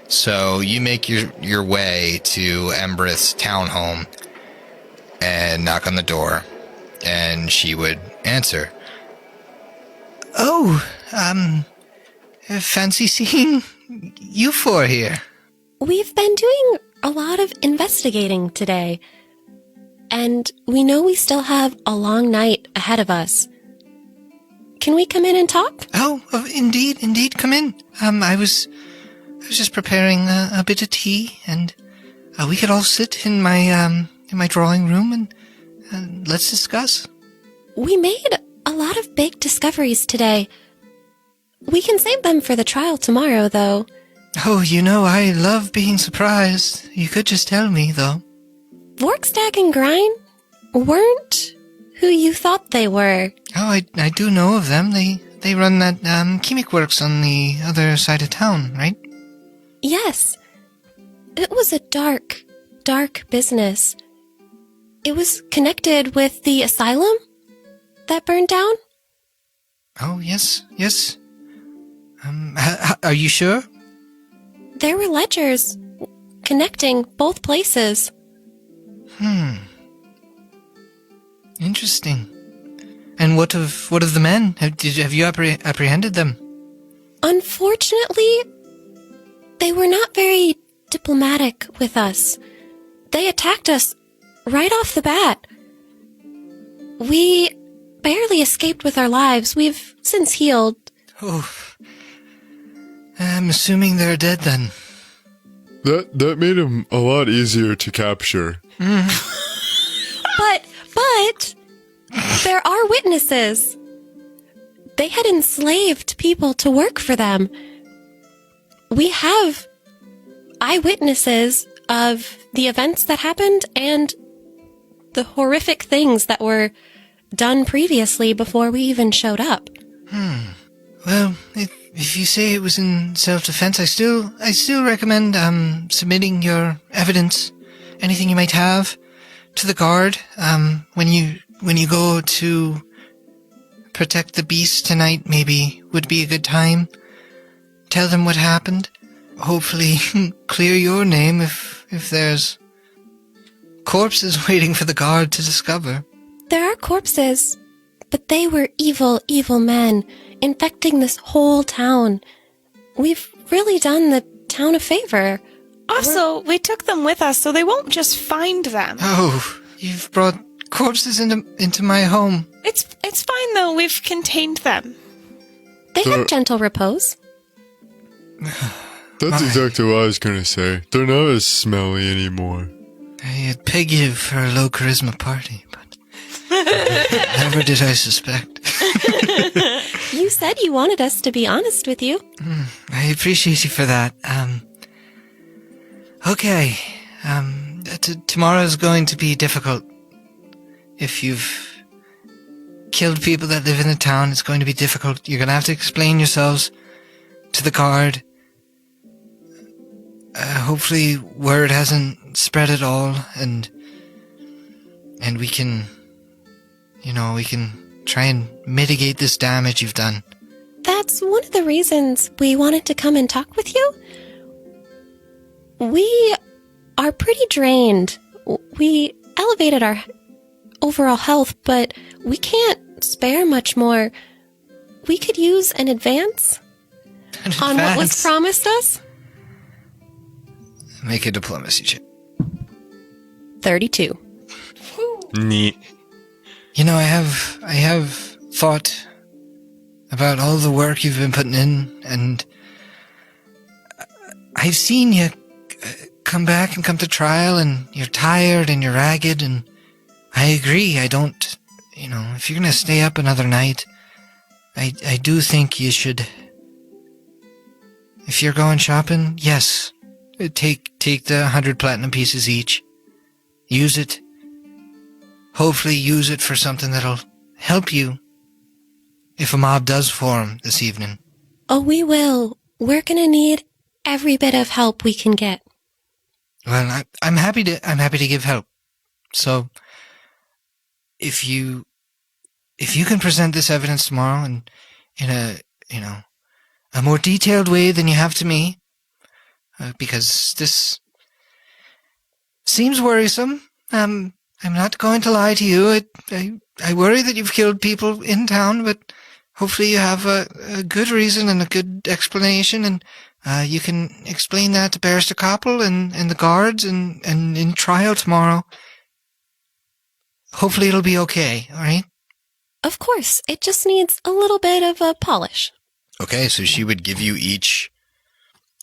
So you make your way to Embrith's townhome and knock on the door, and she would answer. Oh, fancy seeing you four here. We've been doing a lot of investigating today, and we know we still have a long night ahead of us. Can we come in and talk? Oh, indeed, come in. I was just preparing a bit of tea, and we could all sit in my drawing room and let's discuss. We made a lot of big discoveries today. We can save them for the trial tomorrow, though. Oh, I love being surprised. You could just tell me, though. Vorkstag and Grine weren't who you thought they were. Oh, I do know of them. They run that Chymic Works on the other side of town, right? Yes. It was a dark, dark business. It was connected with the asylum that burned down. Oh, yes. Are you sure? There were ledgers connecting both places. Interesting. And what of the men? Have you apprehended them? Unfortunately, they were not very diplomatic with us. They attacked us right off the bat. We barely escaped with our lives. We've since healed. Oh. I'm assuming they're dead then. That made him a lot easier to capture. But there are witnesses. They had enslaved people to work for them. We have eyewitnesses of the events that happened and the horrific things that were done previously before we even showed up. Well, if you say it was in self-defense, I still recommend submitting your evidence, anything you might have, to the guard. When you go to protect the beast tonight, maybe would be a good time. Tell them what happened. Hopefully, clear your name if there's corpses waiting for the guard to discover. There are corpses, but they were evil, evil men, infecting this whole town. We've really done the town a favor. Also, we took them with us, so they won't just find them. Oh, you've brought corpses into my home. It's fine, though. We've contained them. They have gentle repose. That's exactly what I was gonna say. They're not as smelly anymore. I'd peg you for a low charisma party, but never did I suspect. You said you wanted us to be honest with you. I appreciate you for that. Okay. Tomorrow's going to be difficult. If you've killed people that live in the town, it's going to be difficult. You're going to have to explain yourselves to the guard. Hopefully word hasn't spread at all, and we can, we can try and mitigate this damage you've done. That's one of the reasons we wanted to come and talk with you. We are pretty drained. We elevated our overall health, but we can't spare much more. We could use an advance on what was promised us. Make a diplomacy check. 32. Neat. I have thought about all the work you've been putting in, and I've seen you come back and come to trial, and you're tired and you're ragged, and I agree. I don't, if you're going to stay up another night, I do think you should, if you're going shopping, yes, take the 100 platinum pieces each. Use it. Hopefully use it for something that'll help you if a mob does form this evening. Oh, we will. We're gonna need every bit of help we can get. Well, I'm happy to give help. So, if you can present this evidence tomorrow and in a more detailed way than you have to me, because this seems worrisome. I'm not going to lie to you. I worry that you've killed people in town, but hopefully you have a good reason and a good explanation, and you can explain that to Barrister Koppel and the guards and in trial tomorrow. Hopefully it'll be okay, all right? Of course, it just needs a little bit of a polish. Okay, so she would give you each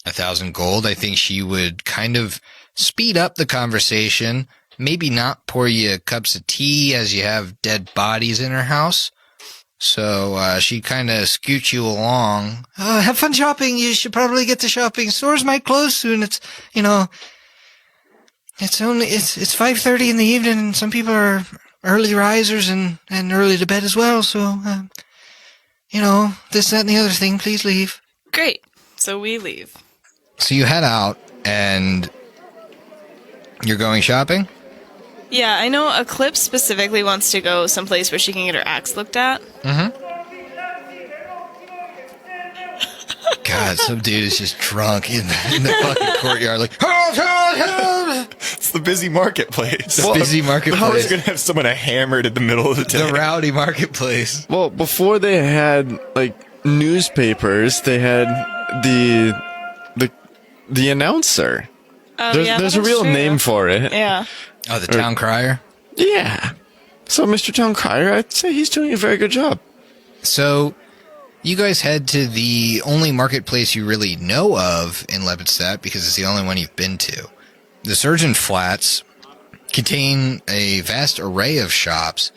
1,000 gold. I think she would kind of speed up the conversation, maybe not pour you cups of tea as you have dead bodies in her house. So she kind of scoots you along. Have fun shopping. You should probably get to shopping. Stores might close soon. It's 5:30 in the evening, and some people are early risers and early to bed as well. So, this, that, and the other thing. Please leave. Great. So we leave. So you head out, and you're going shopping? Yeah, I know Eclipse specifically wants to go someplace where she can get her axe looked at. Mm-hmm. God, some dude is just drunk in the fucking courtyard, like, It's the busy marketplace. the busy How is marketplace. going to have someone hammered in the middle of the day? The rowdy marketplace. Well, before they had newspapers, they had the announcer. Oh, There's yeah, a that's real true. name for it. Yeah. Oh, the town crier? Yeah. So, Mr. Town Crier, I'd say he's doing a very good job. So, you guys head to the only marketplace you really know of in Lepidstadt because it's the only one you've been to. The Surgeon Flats contain a vast array of shops.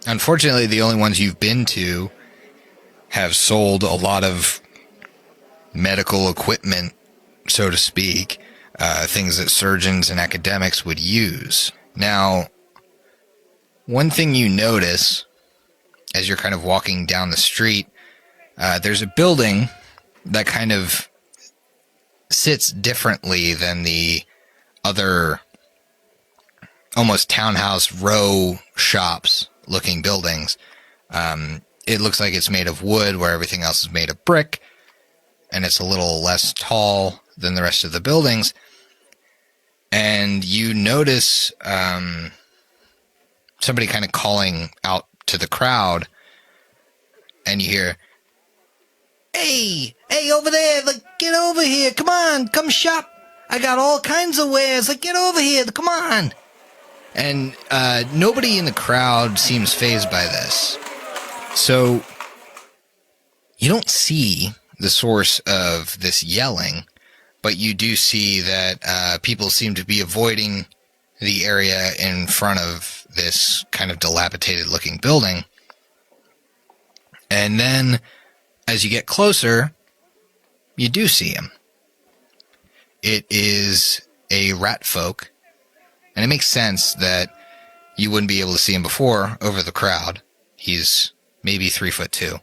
Unfortunately, the only ones you've been to have sold a lot of medical equipment, so to speak, things that surgeons and academics would use. Now, one thing you notice as you're kind of walking down the street, there's a building that kind of sits differently than the other almost townhouse row shops looking buildings. It looks like it's made of wood where everything else is made of brick, and it's a little less tall than the rest of the buildings. And you notice somebody kind of calling out to the crowd, and you hear, hey, over there, like, get over here, come on, come shop. I got all kinds of wares, like, get over here, come on. And nobody in the crowd seems fazed by this. So you don't see the source of this yelling, but you do see that people seem to be avoiding the area in front of this kind of dilapidated looking building. And then as you get closer, you do see him. It is a rat folk, and it makes sense that you wouldn't be able to see him before over the crowd. He's maybe 3'2",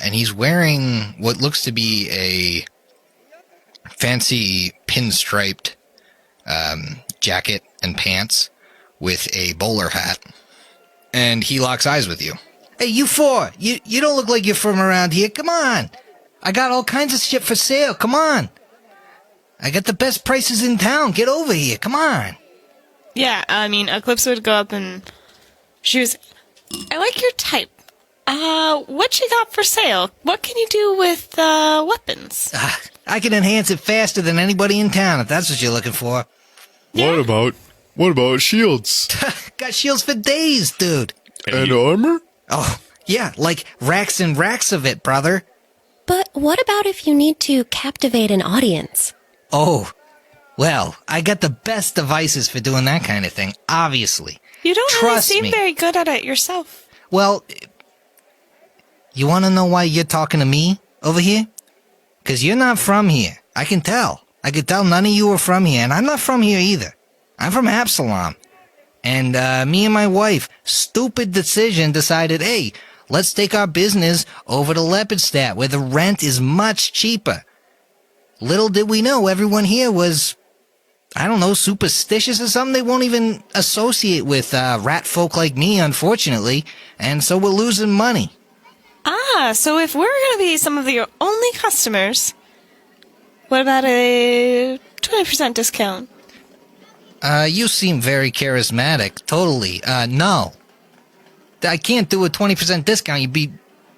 and he's wearing what looks to be a fancy pinstriped jacket and pants with a bowler hat, and he locks eyes with you. Hey, you four, you don't look like you're from around here. Come on. I got all kinds of shit for sale. Come on. I got the best prices in town. Get over here. Come on. Yeah, I mean, Eclipse would go up and she was, I like your type. What you got for sale? What can you do with weapons? I can enhance it faster than anybody in town, if that's what you're looking for. Yeah. What about shields? Got shields for days, dude. And armor? Oh, yeah, like racks and racks of it, brother. But what about if you need to captivate an audience? Oh, well, I got the best devices for doing that kind of thing, obviously. You don't really Trust seem me. very good at it yourself. Well, you want to know why you're talking to me over here? Because you're not from here. I can tell. I can tell none of you are from here, and I'm not from here either. I'm from Absalom. And me and my wife, stupid decision, decided, hey, let's take our business over to Lepidstadt, where the rent is much cheaper. Little did we know everyone here was, I don't know, superstitious or something. They won't even associate with rat folk like me, unfortunately, and so we're losing money. Ah, so if we're going to be some of your only customers, what about a 20% discount? You seem very charismatic. Totally. No. I can't do a 20% discount. You'd be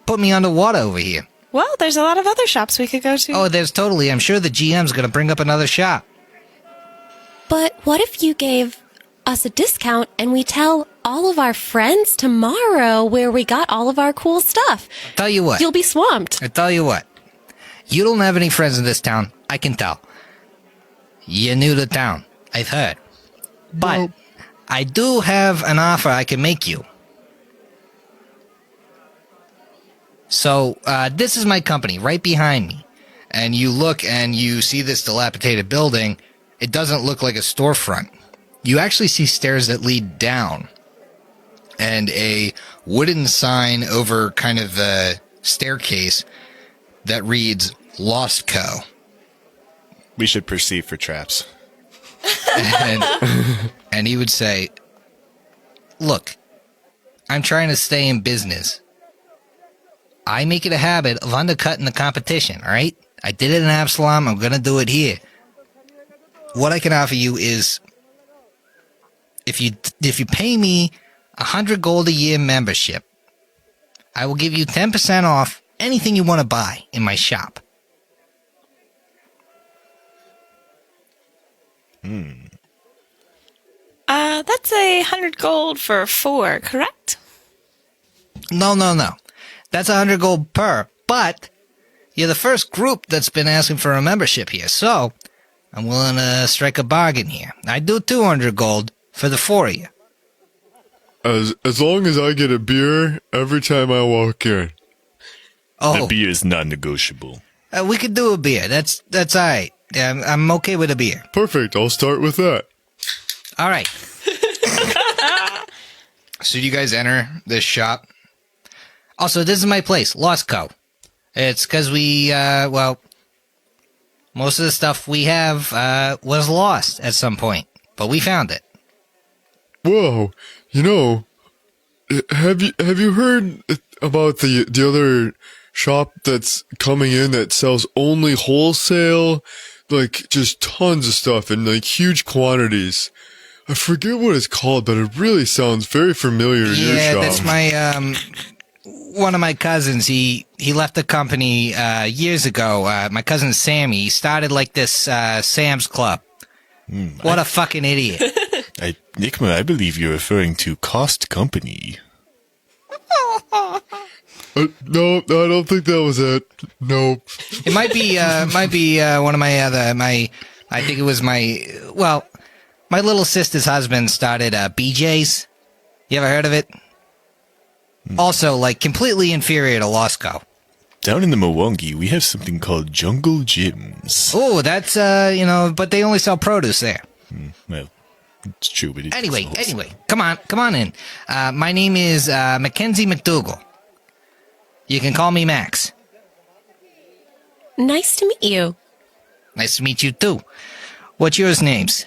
putting me underwater over here. Well, there's a lot of other shops we could go to. Oh, there's totally. I'm sure the GM's going to bring up another shop. But what if you gave us a discount and we tell all of our friends tomorrow where we got all of our cool stuff? Tell you what. You'll be swamped. I tell you what. You don't have any friends in this town. I can tell. You're new to town. I've heard. But I do have an offer I can make you. So, this is my company right behind me. And you look and you see this dilapidated building. It doesn't look like a storefront. You actually see stairs that lead down. And a wooden sign over kind of the staircase that reads Lostco. We should perceive for traps. And he would say, look, I'm trying to stay in business. I make it a habit of undercutting the competition, all right? I did it in Absalom. I'm going to do it here. What I can offer you is, if you pay me 100 gold a year membership, I will give you 10% off anything you want to buy in my shop. That's 100 gold for 4, correct? No. That's 100 gold per, but you're the first group that's been asking for a membership here, so I'm willing to strike a bargain here. I do 200 gold for the 4 of you. As long as I get a beer every time I walk in. Oh, The beer is non-negotiable. we could do a beer. That's all right. I'm okay with a beer. Perfect. I'll start with that. All right. So do you guys enter this shop? Also, this is my place, Lostco. It's because most of the stuff we have was lost at some point, but we found it. Whoa, have you heard about the other shop that's coming in that sells only wholesale, like just tons of stuff in like huge quantities? I forget what it's called, but it really sounds very familiar to your Yeah, shop. that's my one of my cousins. He left the company years ago. My cousin Sammy. He started like this Sam's Club. What a fucking idiot. Nickman, I believe you're referring to Cost Company. No, I don't think that was it. Nope. It might be one of my other I think it was my little sister's husband started BJ's. You ever heard of it? Also, like completely inferior to Lostco. Down in the Mwangi, we have something called Jungle Gyms. Oh, that's but they only sell produce there. Well, it's true, but it's Anyway, also wholesale. come on in. My name is Mackenzie McDougal. You can call me Max. Nice to meet you. Nice to meet you too. What's yours names?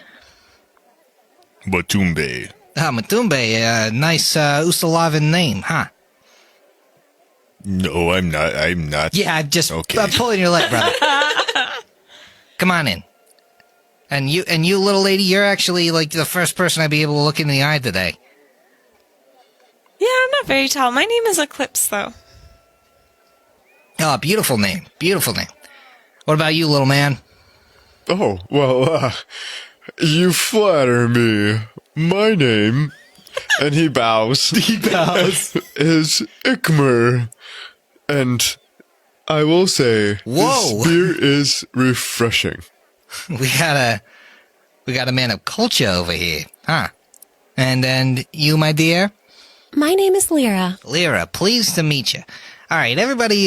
Batumbe. Matumbe, nice Usalavan name, huh? No, I'm not. Yeah, I'm Okay. pulling your leg, brother. Come on in. And you, little lady, you're actually like the first person I'd be able to look in the eye today. Yeah, I'm not very tall. My name is Eclipse, though. Oh, beautiful name. Beautiful name. What about you, little man? Oh, well, you flatter me. My name, and he bows. Is Ikmer. And I will say, Whoa. this beer is refreshing. We got a man of culture over here, huh? And you, my dear? My name is Lyra. Lyra, pleased to meet you. All right, everybody,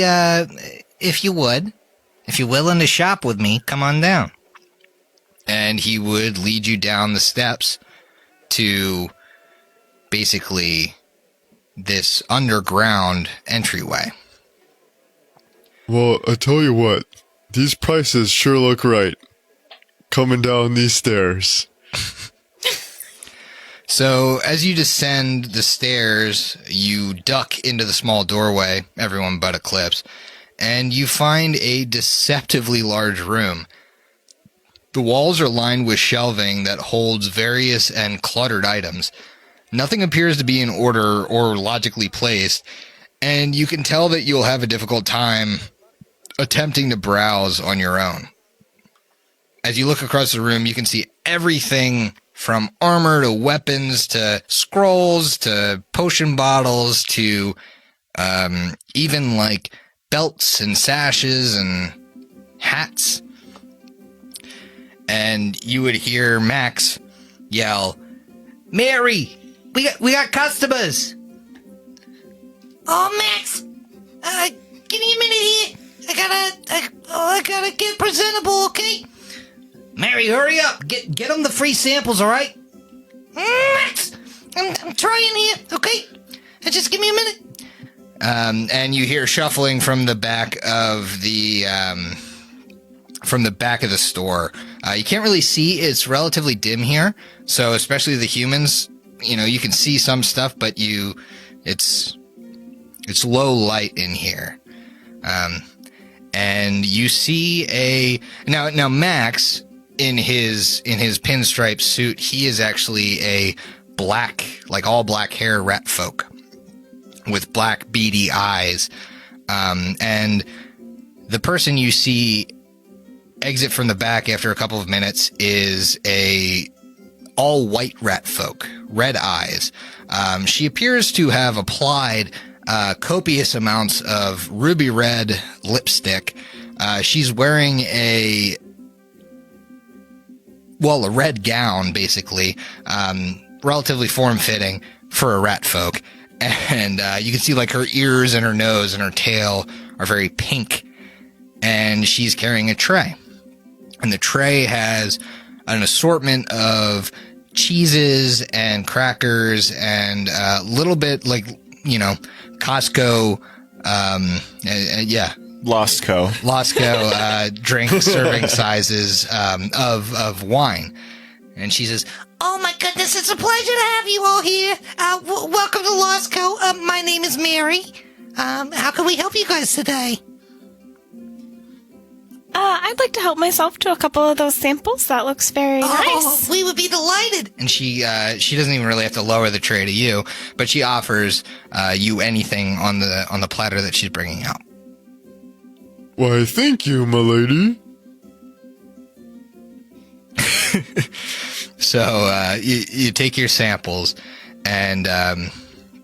if you're willing to shop with me, come on down. And he would lead you down the steps to basically this underground entryway. Well, I tell you what, these prices sure look right. Coming down these stairs. So as you descend the stairs, you duck into the small doorway, everyone but Eclipse, and you find a deceptively large room. The walls are lined with shelving that holds various and cluttered items. Nothing appears to be in order or logically placed, and you can tell that you'll have a difficult time attempting to browse on your own. As you look across the room, you can see everything from armor to weapons to scrolls to potion bottles to even like belts and sashes and hats. And you would hear Max yell, "Mary, we got customers!" Oh, Max, give me a minute here. I gotta get presentable, okay? Mary, hurry up. Get them the free samples, all right? Max, I'm trying here, okay? Just give me a minute. And you hear shuffling from the back of the store. You can't really see; it's relatively dim here. So, especially the humans, you can see some stuff, but it's low light in here. And you see now Max in his pinstripe suit. He is actually a black, like all black hair rat folk with black beady eyes. And the person you see exit from the back after a couple of minutes is a all white rat folk, red eyes. She appears to have applied copious amounts of ruby red lipstick. She's wearing a red gown, basically, relatively form-fitting for a rat folk. And you can see like her ears and her nose and her tail are very pink. And she's carrying a tray. And the tray has an assortment of cheeses and crackers and a little bit like, Costco, Lostco drink serving sizes of wine. And she says, Oh my goodness, it's a pleasure to have you all here. Welcome to Lostco. My name is Mary. How can we help you guys today? I'd like to help myself to a couple of those samples. That looks very nice. We would be delighted. and she doesn't even really have to lower the tray to you, but she offers you anything on the platter that she's bringing out. Why, thank you, my lady. So you take your samples, and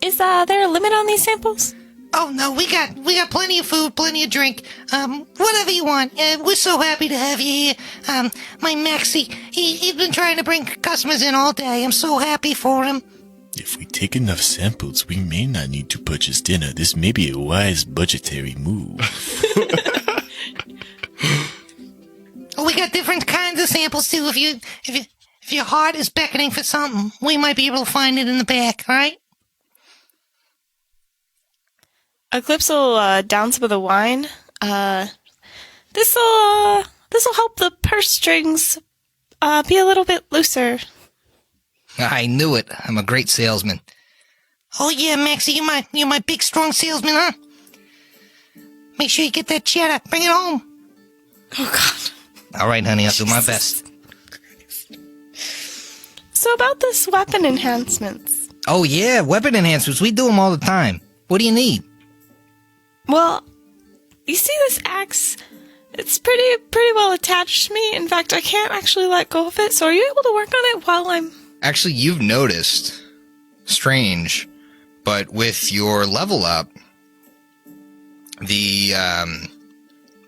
Is there a limit on these samples? Oh no, we got plenty of food, plenty of drink. Whatever you want. We're so happy to have you here. My Maxie, he's been trying to bring customers in all day. I'm so happy for him. If we take enough samples, we may not need to purchase dinner. This may be a wise budgetary move. Oh, we got different kinds of samples too. If your heart is beckoning for something, we might be able to find it in the back, right? Eclipse will down some of the wine. This'll help the purse strings be a little bit looser. I knew it. I'm a great salesman. Oh yeah, Maxie, you're my big strong salesman, huh? Make sure you get that cheddar. Bring it home. Oh God. All right, honey, I'll do my best. So about this weapon enhancements. Oh yeah, weapon enhancements. We do them all the time. What do you need? Well, you see this axe? It's pretty well attached to me. In fact, I can't actually let go of it. So are you able to work on it while I'm... Actually, you've noticed, strange, but with your level up, the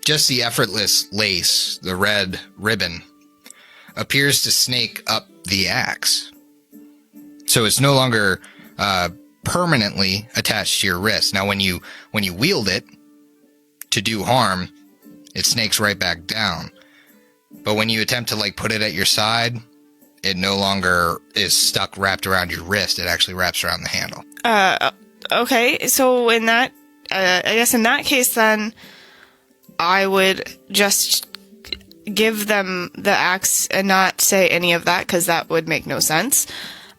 just the effortless lace, the red ribbon, appears to snake up the axe. So it's no longer permanently attached to your wrist. Now, when you wield it to do harm, it snakes right back down. But when you attempt to put it at your side, it no longer is wrapped around your wrist. It actually wraps around the handle. Okay, so in that, I guess in that case then, I would just give them the axe and not say any of that, because that would make no sense.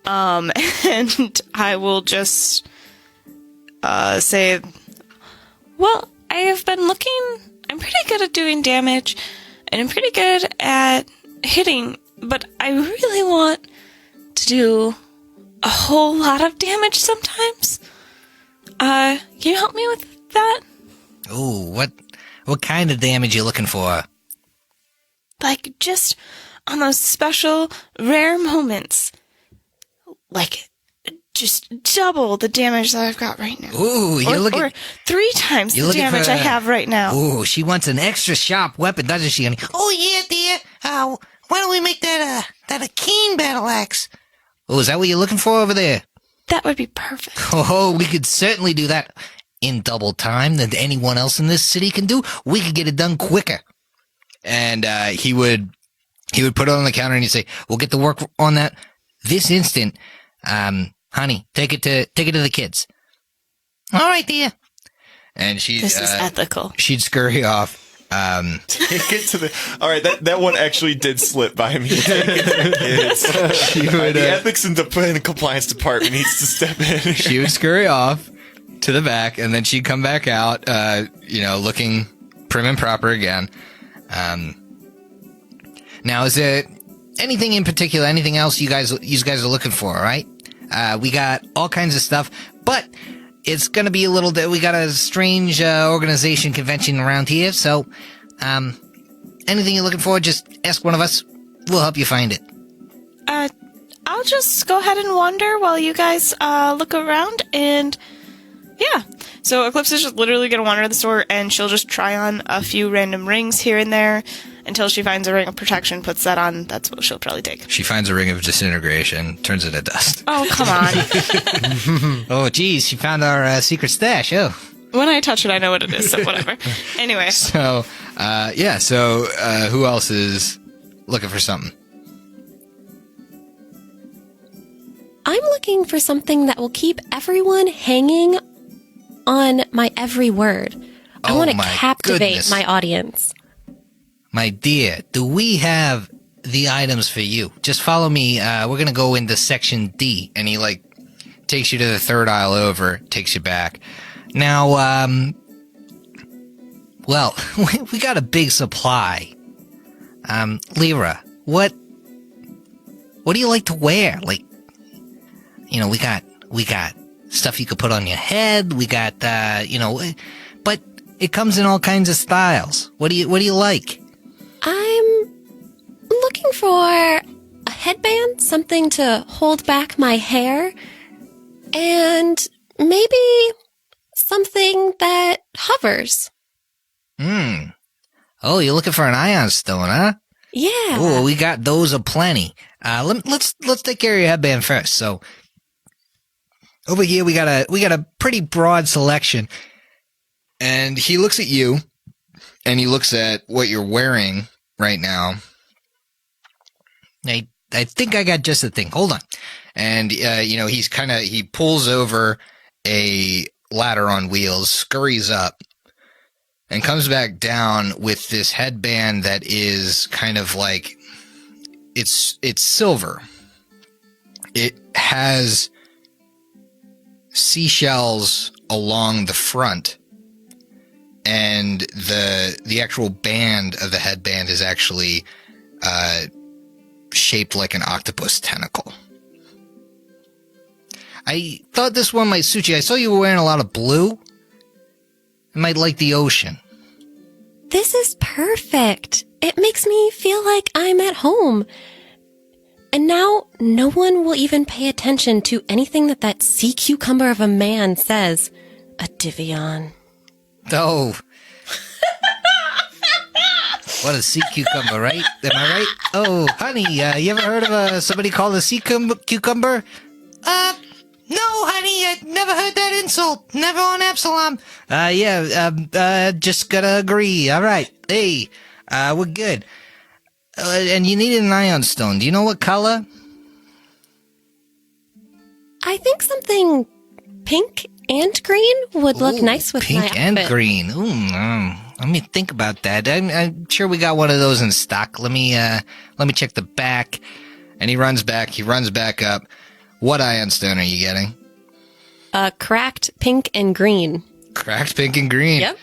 And I will just say, well, I have been looking, I'm pretty good at doing damage, and I'm pretty good at hitting, but I really want to do a whole lot of damage sometimes. Can you help me with that? Ooh, what kind of damage you looking for? Just on those special, rare moments. Just double the damage that I've got right now. Ooh, you're looking... Or 3 times the damage I have right now. Ooh, she wants an extra sharp weapon, doesn't she, honey? Oh yeah, dear. Why don't we make that a keen battle axe? Oh, is that what you're looking for over there? That would be perfect. Oh, we could certainly do that in double time than anyone else in this city can do. We could get it done quicker. And he would put it on the counter and he'd say, "We'll get to work on that this instant. Honey, take it to the kids." All right, dear. And This is ethical. She'd scurry off. Take it to the... All right, that one actually did slip by me. Take it to the kids. The ethics and compliance department needs to step in. She would scurry off to the back, and then she'd come back out, looking prim and proper again. Now, is there anything in particular, anything else you guys are looking for, right? We got all kinds of stuff, but it's gonna be we got a strange organization convention around here, so anything you're looking for, just ask one of us. We'll help you find it. just go ahead and wander while you guys look around, and yeah. So Eclipse is just literally going to wander to the store, and she'll just try on a few random rings here and there until she finds a ring of protection, puts that on. That's what she'll probably take. She finds a ring of disintegration, turns it to dust. Oh, come on. Oh, geez, she found our secret stash. Oh. When I touch it, I know what it is, so whatever. Anyway. So, who else is looking for something? I'm looking for something that will keep everyone hanging on my every word. I want to captivate my audience. My dear, do we have the items for you? Just follow me. We're going to go into section D. And he, takes you to the third aisle over, takes you back. Now, we got a big supply. Lyra, what do you like to wear? We got stuff you could put on your head. We got, but it comes in all kinds of styles. What do you like? I'm looking for a headband, something to hold back my hair, and maybe something that hovers. Oh, you're looking for an ion stone, huh? Yeah. Oh, we got those aplenty. Let's take care of your headband first. So over here we got a pretty broad selection. And he looks at you, and he looks at what you're wearing right now. I think I got just the thing. Hold on. And he pulls over a ladder on wheels, scurries up, and comes back down with this headband that is kind of it's silver. It has seashells along the front, and the actual band of the headband is actually shaped like an octopus tentacle. I thought this one might suit you. I saw you were wearing a lot of blue. I might like the ocean. This is perfect. It makes me feel like I'm at home. And now no one will even pay attention to anything that sea cucumber of a man says. A Divion. Oh. What a sea cucumber, right? Am I right? Oh, honey, you ever heard of somebody called a sea cucumber? No, honey, I never heard that insult. Never on Absalom. Just gotta agree. All right. Hey, we're good. And you needed an ion stone. Do you know what color? I think something pink and green would look nice with my outfit. Pink and green. Let me think about that. I'm sure we got one of those in stock. Let me check the back. And he runs back up. What ion stone are you getting? Cracked pink and green. Cracked pink and green. Yep.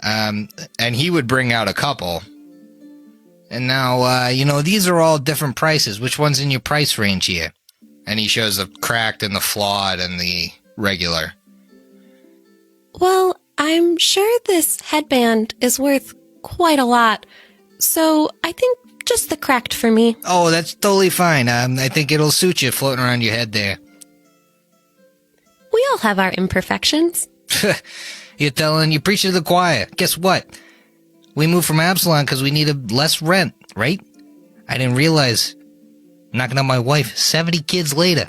And he would bring out a couple. And now, these are all different prices. Which one's in your price range here? And he shows the cracked and the flawed and the regular. Well, I'm sure this headband is worth quite a lot. So I think just the cracked for me. Oh, that's totally fine. I think it'll suit you floating around your head there. We all have our imperfections. You preach to the choir. Guess what? We moved from Absalom because we needed less rent, right? I didn't realize. Knocking up my wife 70 kids later.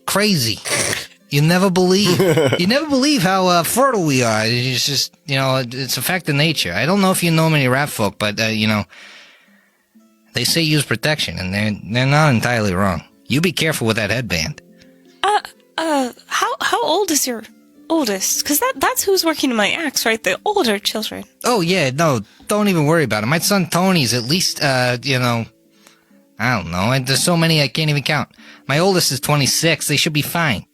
Crazy. You never believe. You never believe how fertile we are. It's just, it's a fact of nature. I don't know if you know many rap folk, but, they say use protection, and they're not entirely wrong. You be careful with that headband. How old is your oldest? Because that's who's working in my axe, right? The older children. Oh, yeah, no, don't even worry about it. My son Tony's at least, I don't know. There's so many I can't even count. My oldest is 26. They should be fine.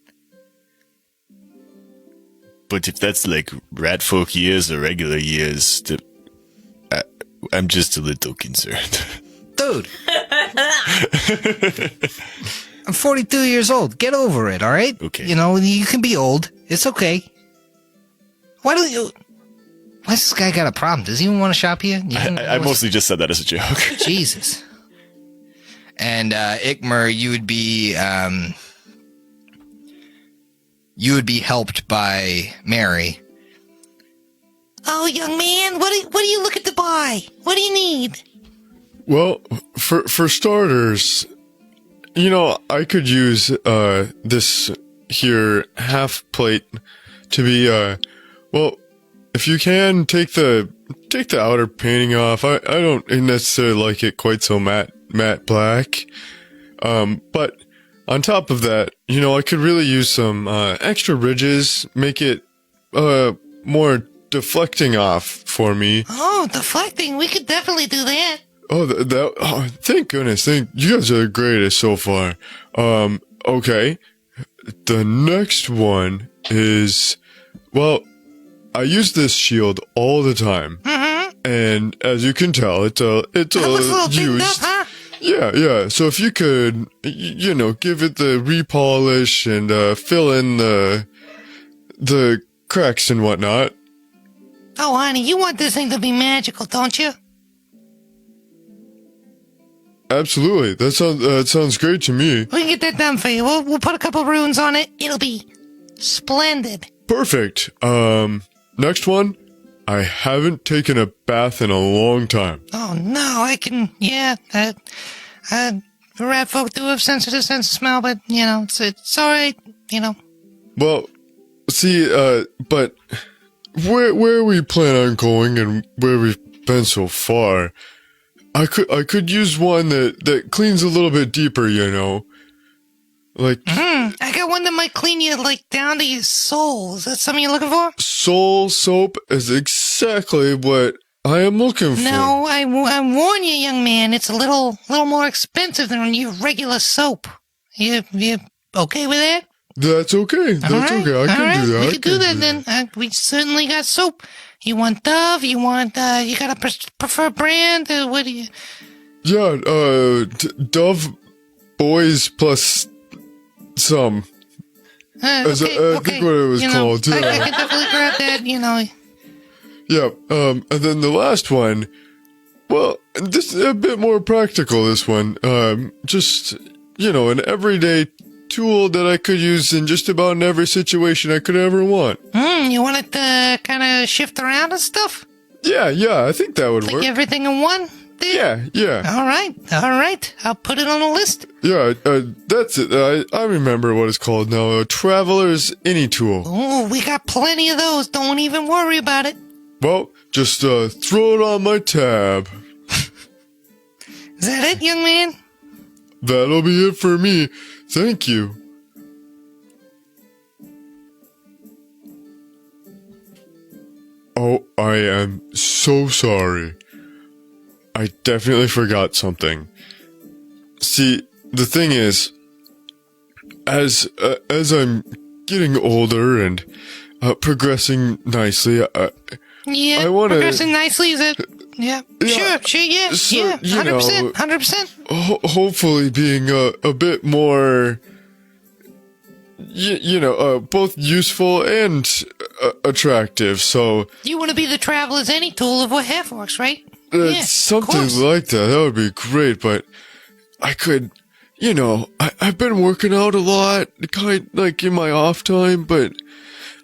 But if that's like rat folk years or regular years, I'm just a little concerned. Dude. I'm 42 years old. Get over it, all right? Okay. You can be old. It's okay. Why's this guy got a problem? Does he even want to shop here? I mostly just said that as a joke. Jesus. And Ikmer, you would be helped by Mary. Oh, young man, what do you looking to buy? What do you need? Well, for starters, I could use this here half plate to be well, if you can take the outer painting off. I don't necessarily like it quite so matte black. But on top of that, I could really use some extra ridges, make it more deflecting off for me. Oh, deflecting. We could definitely do that. Oh, thank goodness. You guys are the greatest so far. Okay. The next one is, well, I use this shield all the time. Mm-hmm. And as you can tell, it's a used. Huh? Yeah. So if you could, give it the repolish and fill in the cracks and whatnot. Oh, honey, you want this thing to be magical, don't you? Absolutely. That sounds great to me. We can get that done for you. We'll put a couple runes on it. It'll be splendid. Perfect. Next one. I haven't taken a bath in a long time. Oh, no, rat folk do have sensitive sense of smell, but, it's all right, Well, see, but where we plan on going and where we've been so far, I could use one that cleans a little bit deeper, Like, I got one that might clean you, down to your soul. Is that something you're looking for? soul soap is exactly what I am looking for. No, I warn you, young man. It's a little more expensive than your regular soap. You okay with that? That's okay. That's okay. I can do that. We can do that then. We certainly got soap. You want Dove? You want, you got a preferred brand? What do you? Yeah, Dove Boys plus some. I think what it was called. Yeah. I can definitely grab that, Yeah, and then the last one, well, this is a bit more practical, this one. Just, an everyday tool that I could use in just about in every situation I could ever want. You want it to kind of shift around and stuff? Yeah, I think that would work. Everything in one? Yeah. All right. I'll put it on the list. Yeah, that's it. I remember what it's called now. A Traveler's Any Tool. Oh, we got plenty of those. Don't even worry about it. Well, just throw it on my tab. Is that it, young man? That'll be it for me. Thank you. Oh, I am so sorry. I definitely forgot something. See, the thing is, as I'm getting older and progressing nicely, I want to progressing nicely. Is it? Yeah. Sure. Yeah. So, yeah. 100%. Hopefully, being a bit more, both useful and attractive. So you want to be the traveler's any tool of what half works, right? Something like that. That would be great. But I could, I've been working out a lot, kind like in my off time, but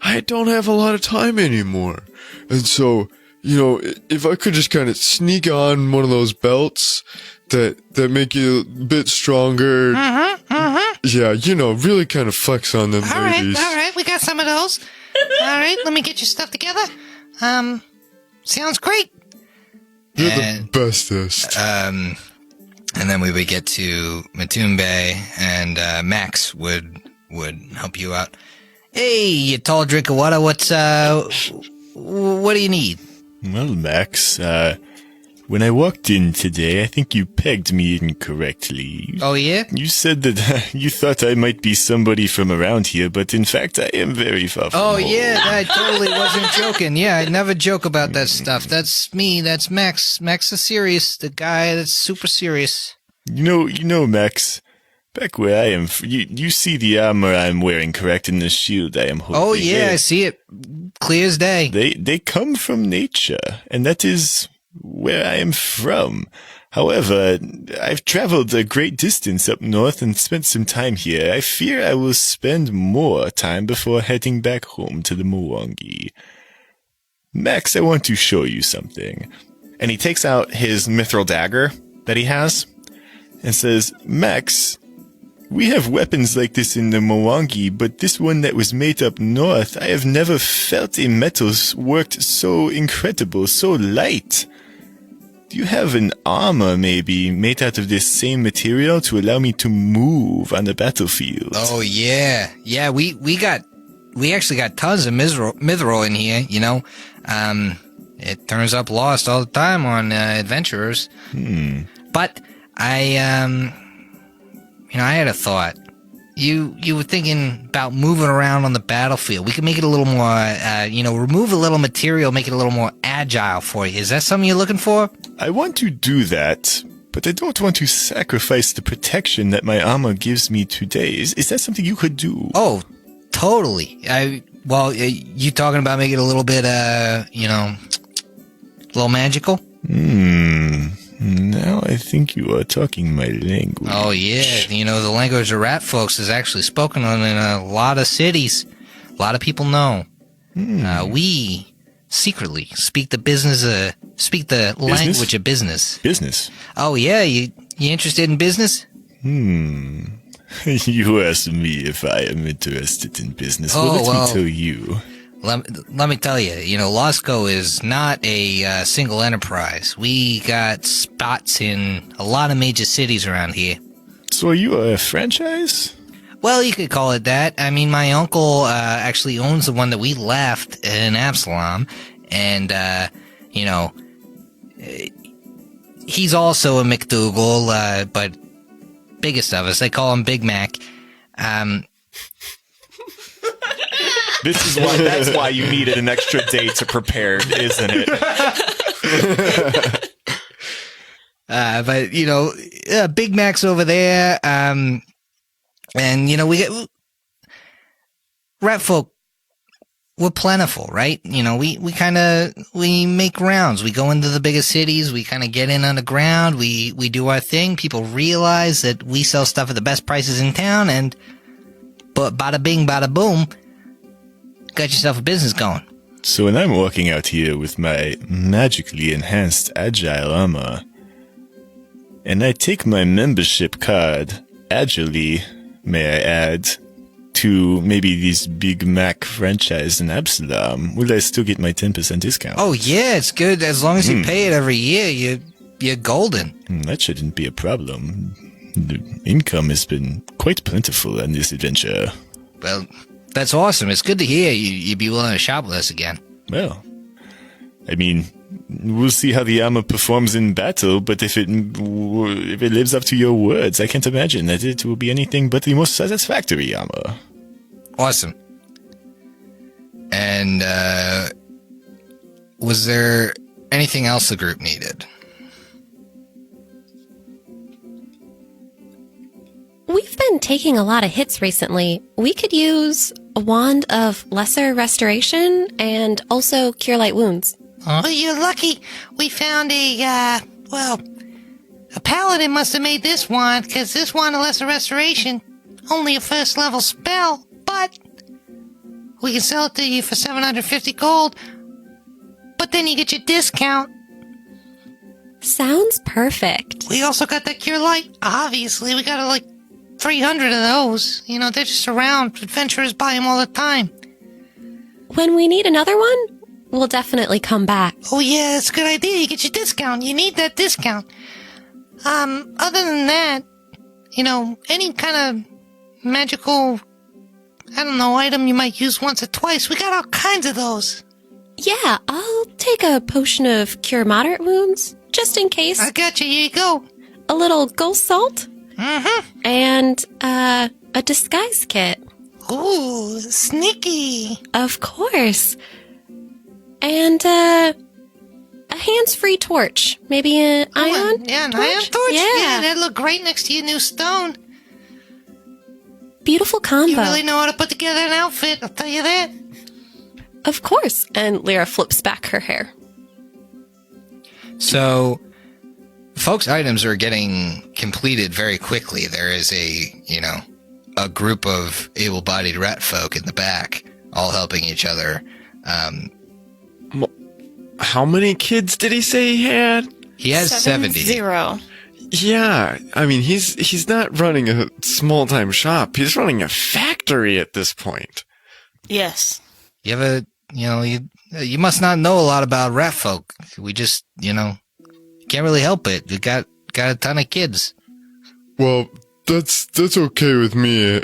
I don't have a lot of time anymore. And so, if I could just kind of sneak on one of those belts that make you a bit stronger. Yeah, really kind of flex on them ladies. All right. We got some of those. All right. Let me get your stuff together. Sounds great. You're the bestest. And then we would get to Matumbe, and Max would help you out. Hey, you tall drink of water. What do you need? Well, Max, when I walked in today, I think you pegged me incorrectly. Oh, yeah? You said that you thought I might be somebody from around here, but in fact, I am very far from home. Yeah, I totally wasn't joking. Yeah, I never joke about that stuff. That's me. That's Max. Max is serious. The guy that's super serious. You know, Max, back where I am, you see the armor I'm wearing, correct, in this shield I am holding. Oh, yeah, I see it. Clear as day. They come from nature, and that is where I am from. However, I've traveled a great distance up north and spent some time here. I fear I will spend more time before heading back home to the Mwangi. Max, I want to show you something. And he takes out his mithril dagger that he has and says, Max, we have weapons like this in the Mwangi, but this one that was made up north, I have never felt a metal worked so incredible, so light. Do you have an armor, maybe, made out of this same material to allow me to move on the battlefield? Oh, yeah. Yeah, we actually got tons of mithril in here, you know. It turns up lost all the time on adventurers. But I had a thought. You were thinking about moving around on the battlefield. We could make it a little more, remove a little material, make it a little more agile for you. Is that something you're looking for? I want to do that, but I don't want to sacrifice the protection that my armor gives me today. Is that something you could do? Oh, totally. You talking about making it a little bit, a little magical? Now I think you are talking my language. Oh, yeah. The language of rat folks is actually spoken on in a lot of cities. A lot of people know. We secretly speak the language of business. Business? Oh, yeah. You interested in business? You asked me if I am interested in business. Let me tell you. Let me tell you, Lostco is not a single enterprise. We got spots in a lot of major cities around here. So are you a franchise? Well, you could call it that. I mean, my uncle actually owns the one that we left in Absalom, and, he's also a McDougal, but biggest of us. They call him Big Mac. That's why you needed an extra day to prepare, isn't it? But Big Mac's over there, and we get rat folk. We're plentiful, right? We make rounds. We go into the biggest cities. We kind of get in underground. We do our thing. People realize that we sell stuff at the best prices in town, but bada bing, bada boom, got yourself a business going. So when I'm walking out here with my magically enhanced agile armor, and I take my membership card, agilely, may I add, to maybe this Big Mac franchise in Absalom, will I still get my 10% discount? Oh, yeah, it's good. As long as you pay it every year, you're golden. That shouldn't be a problem. The income has been quite plentiful on this adventure. Well, that's awesome. It's good to hear you'd be willing to shop with us again. Well, I mean, we'll see how the armor performs in battle, but if it lives up to your words, I can't imagine that it will be anything but the most satisfactory armor. Awesome. And, was there anything else the group needed? We've been taking a lot of hits recently. We could use a wand of lesser restoration and also cure light wounds. Oh, you're lucky. We found a paladin must have made this wand, because this wand of lesser restoration, only a first level spell, but we can sell it to you for 750 gold, but then you get your discount. Sounds perfect. We also got that cure light. Obviously, we got like 300 of those. They're just around. Adventurers buy them all the time. When we need another one, we'll definitely come back. Oh yeah, that's a good idea. You get your discount. You need that discount. Other than that, any kind of magical, item you might use once or twice, we got all kinds of those. Yeah, I'll take a potion of cure moderate wounds, just in case. I got you. Here you go. A little ghost salt. Mm-hmm. And, a disguise kit. Ooh, sneaky. Of course. And, a hands-free torch. Maybe an ion? Yeah, an ion torch? Yeah. That'd look great next to your new stone. Beautiful combo. You really know how to put together an outfit, I'll tell you that. Of course. And Lyra flips back her hair. So, folks' items are getting completed very quickly. There is a group of able-bodied rat folk in the back, all helping each other. How many kids did he say he had? He has 70. 0. Yeah, I mean, he's not running a small-time shop. He's running a factory at this point. Yes. You have you must not know a lot about rat folk. We just, can't really help it. We got a ton of kids. Well, that's okay with me.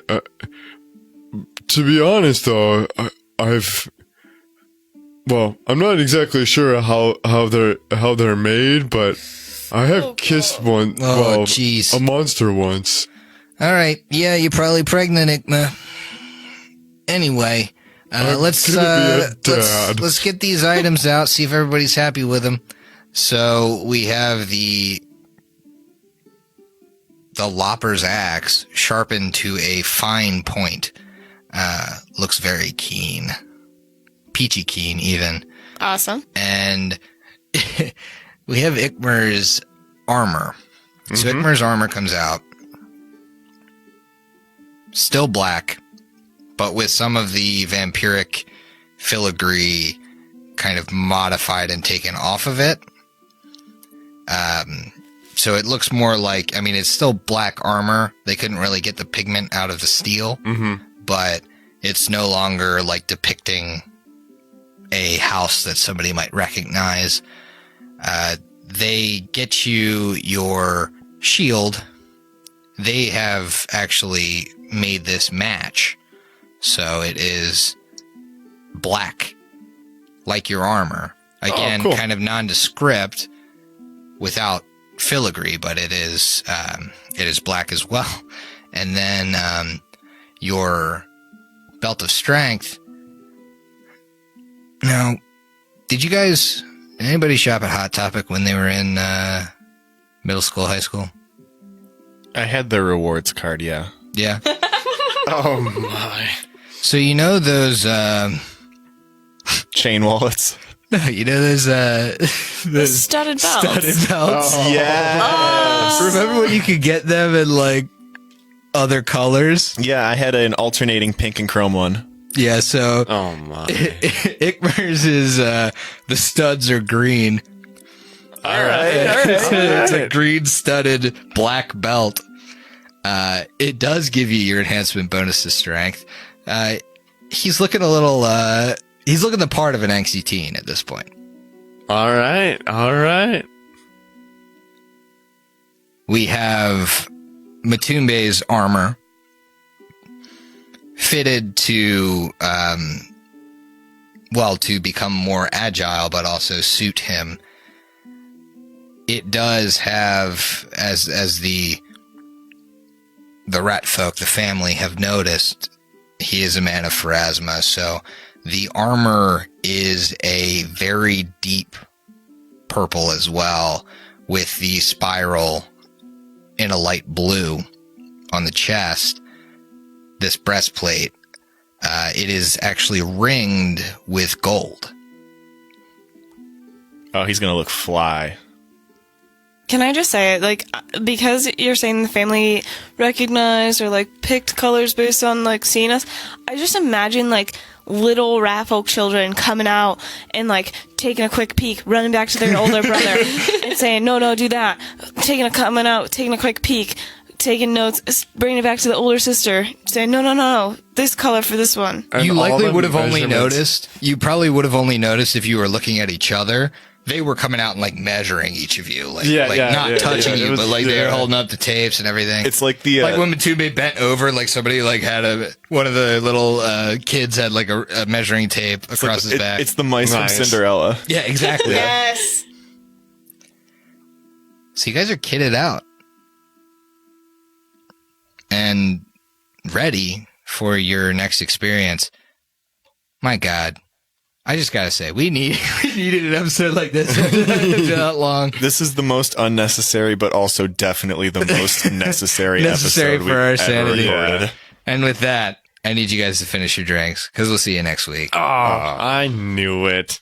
To be honest, though, I'm not exactly sure how they're made, but I have kissed one. Oh, jeez. A monster once. All right. Yeah, you're probably pregnant, Ikma. Anyway, let's get these items out. See if everybody's happy with them. So we have the lopper's axe sharpened to a fine point. Looks very keen. Peachy keen, even. Awesome. And we have Ikmer's armor. So Ikmer's armor comes out. Still black, but with some of the vampiric filigree kind of modified and taken off of it. So it looks more like, it's still black armor. They couldn't really get the pigment out of the steel, but it's no longer like depicting a house that somebody might recognize. They get you your shield. They have actually made this match. So it is black, like your armor. Again, cool. Kind of nondescript without filigree, but it is black as well. And then your belt of strength. Now, did anybody shop at Hot Topic when they were in middle school, high school? I had the rewards card, yeah. Yeah. Oh my. So those Chain wallets. those Studded belts. studded belts. Oh, yeah. Remember when you could get them in like other colors? Yeah, I had an alternating pink and chrome one. Yeah, so Oh my. Ikmer's is the studs are green. All right. It's a green studded black belt. It does give you your enhancement bonus to strength. He's looking he's looking the part of an angsty teen at this point. All right. We have Matumbe's armor fitted to, to become more agile, but also suit him. It does have, as the rat folk, the family, have noticed, he is a man of Pharasma, so the armor is a very deep purple as well, with the spiral in a light blue on the chest. This breastplate, it is actually ringed with gold. Oh, he's gonna look fly. Can I just say, because you're saying the family recognized or, picked colors based on, seeing us, I just imagine, little rat folk children coming out and, taking a quick peek, running back to their older brother and saying, no, do that. Taking a quick peek, taking notes, bringing it back to the older sister, saying, no, this color for this one. And You all likely the would have only measurements. noticed, you probably would have only noticed if you were looking at each other. They were coming out and measuring each of you, not touching you, It was- but they were yeah. holding up the tapes and everything. It's like the like when Matumbe bent over, somebody had one of the little kids had a measuring tape across his back. It's the mice Nice. from Cinderella. Yeah, exactly. Yes. So you guys are kitted out and ready for your next experience. My God. I just gotta say, we needed an episode like this. It's been that long. This is the most unnecessary, but also definitely the most necessary Necessary episode for our we've ever sanity. recorded. And with that, I need you guys to finish your drinks because we'll see you next week. Oh, I knew it.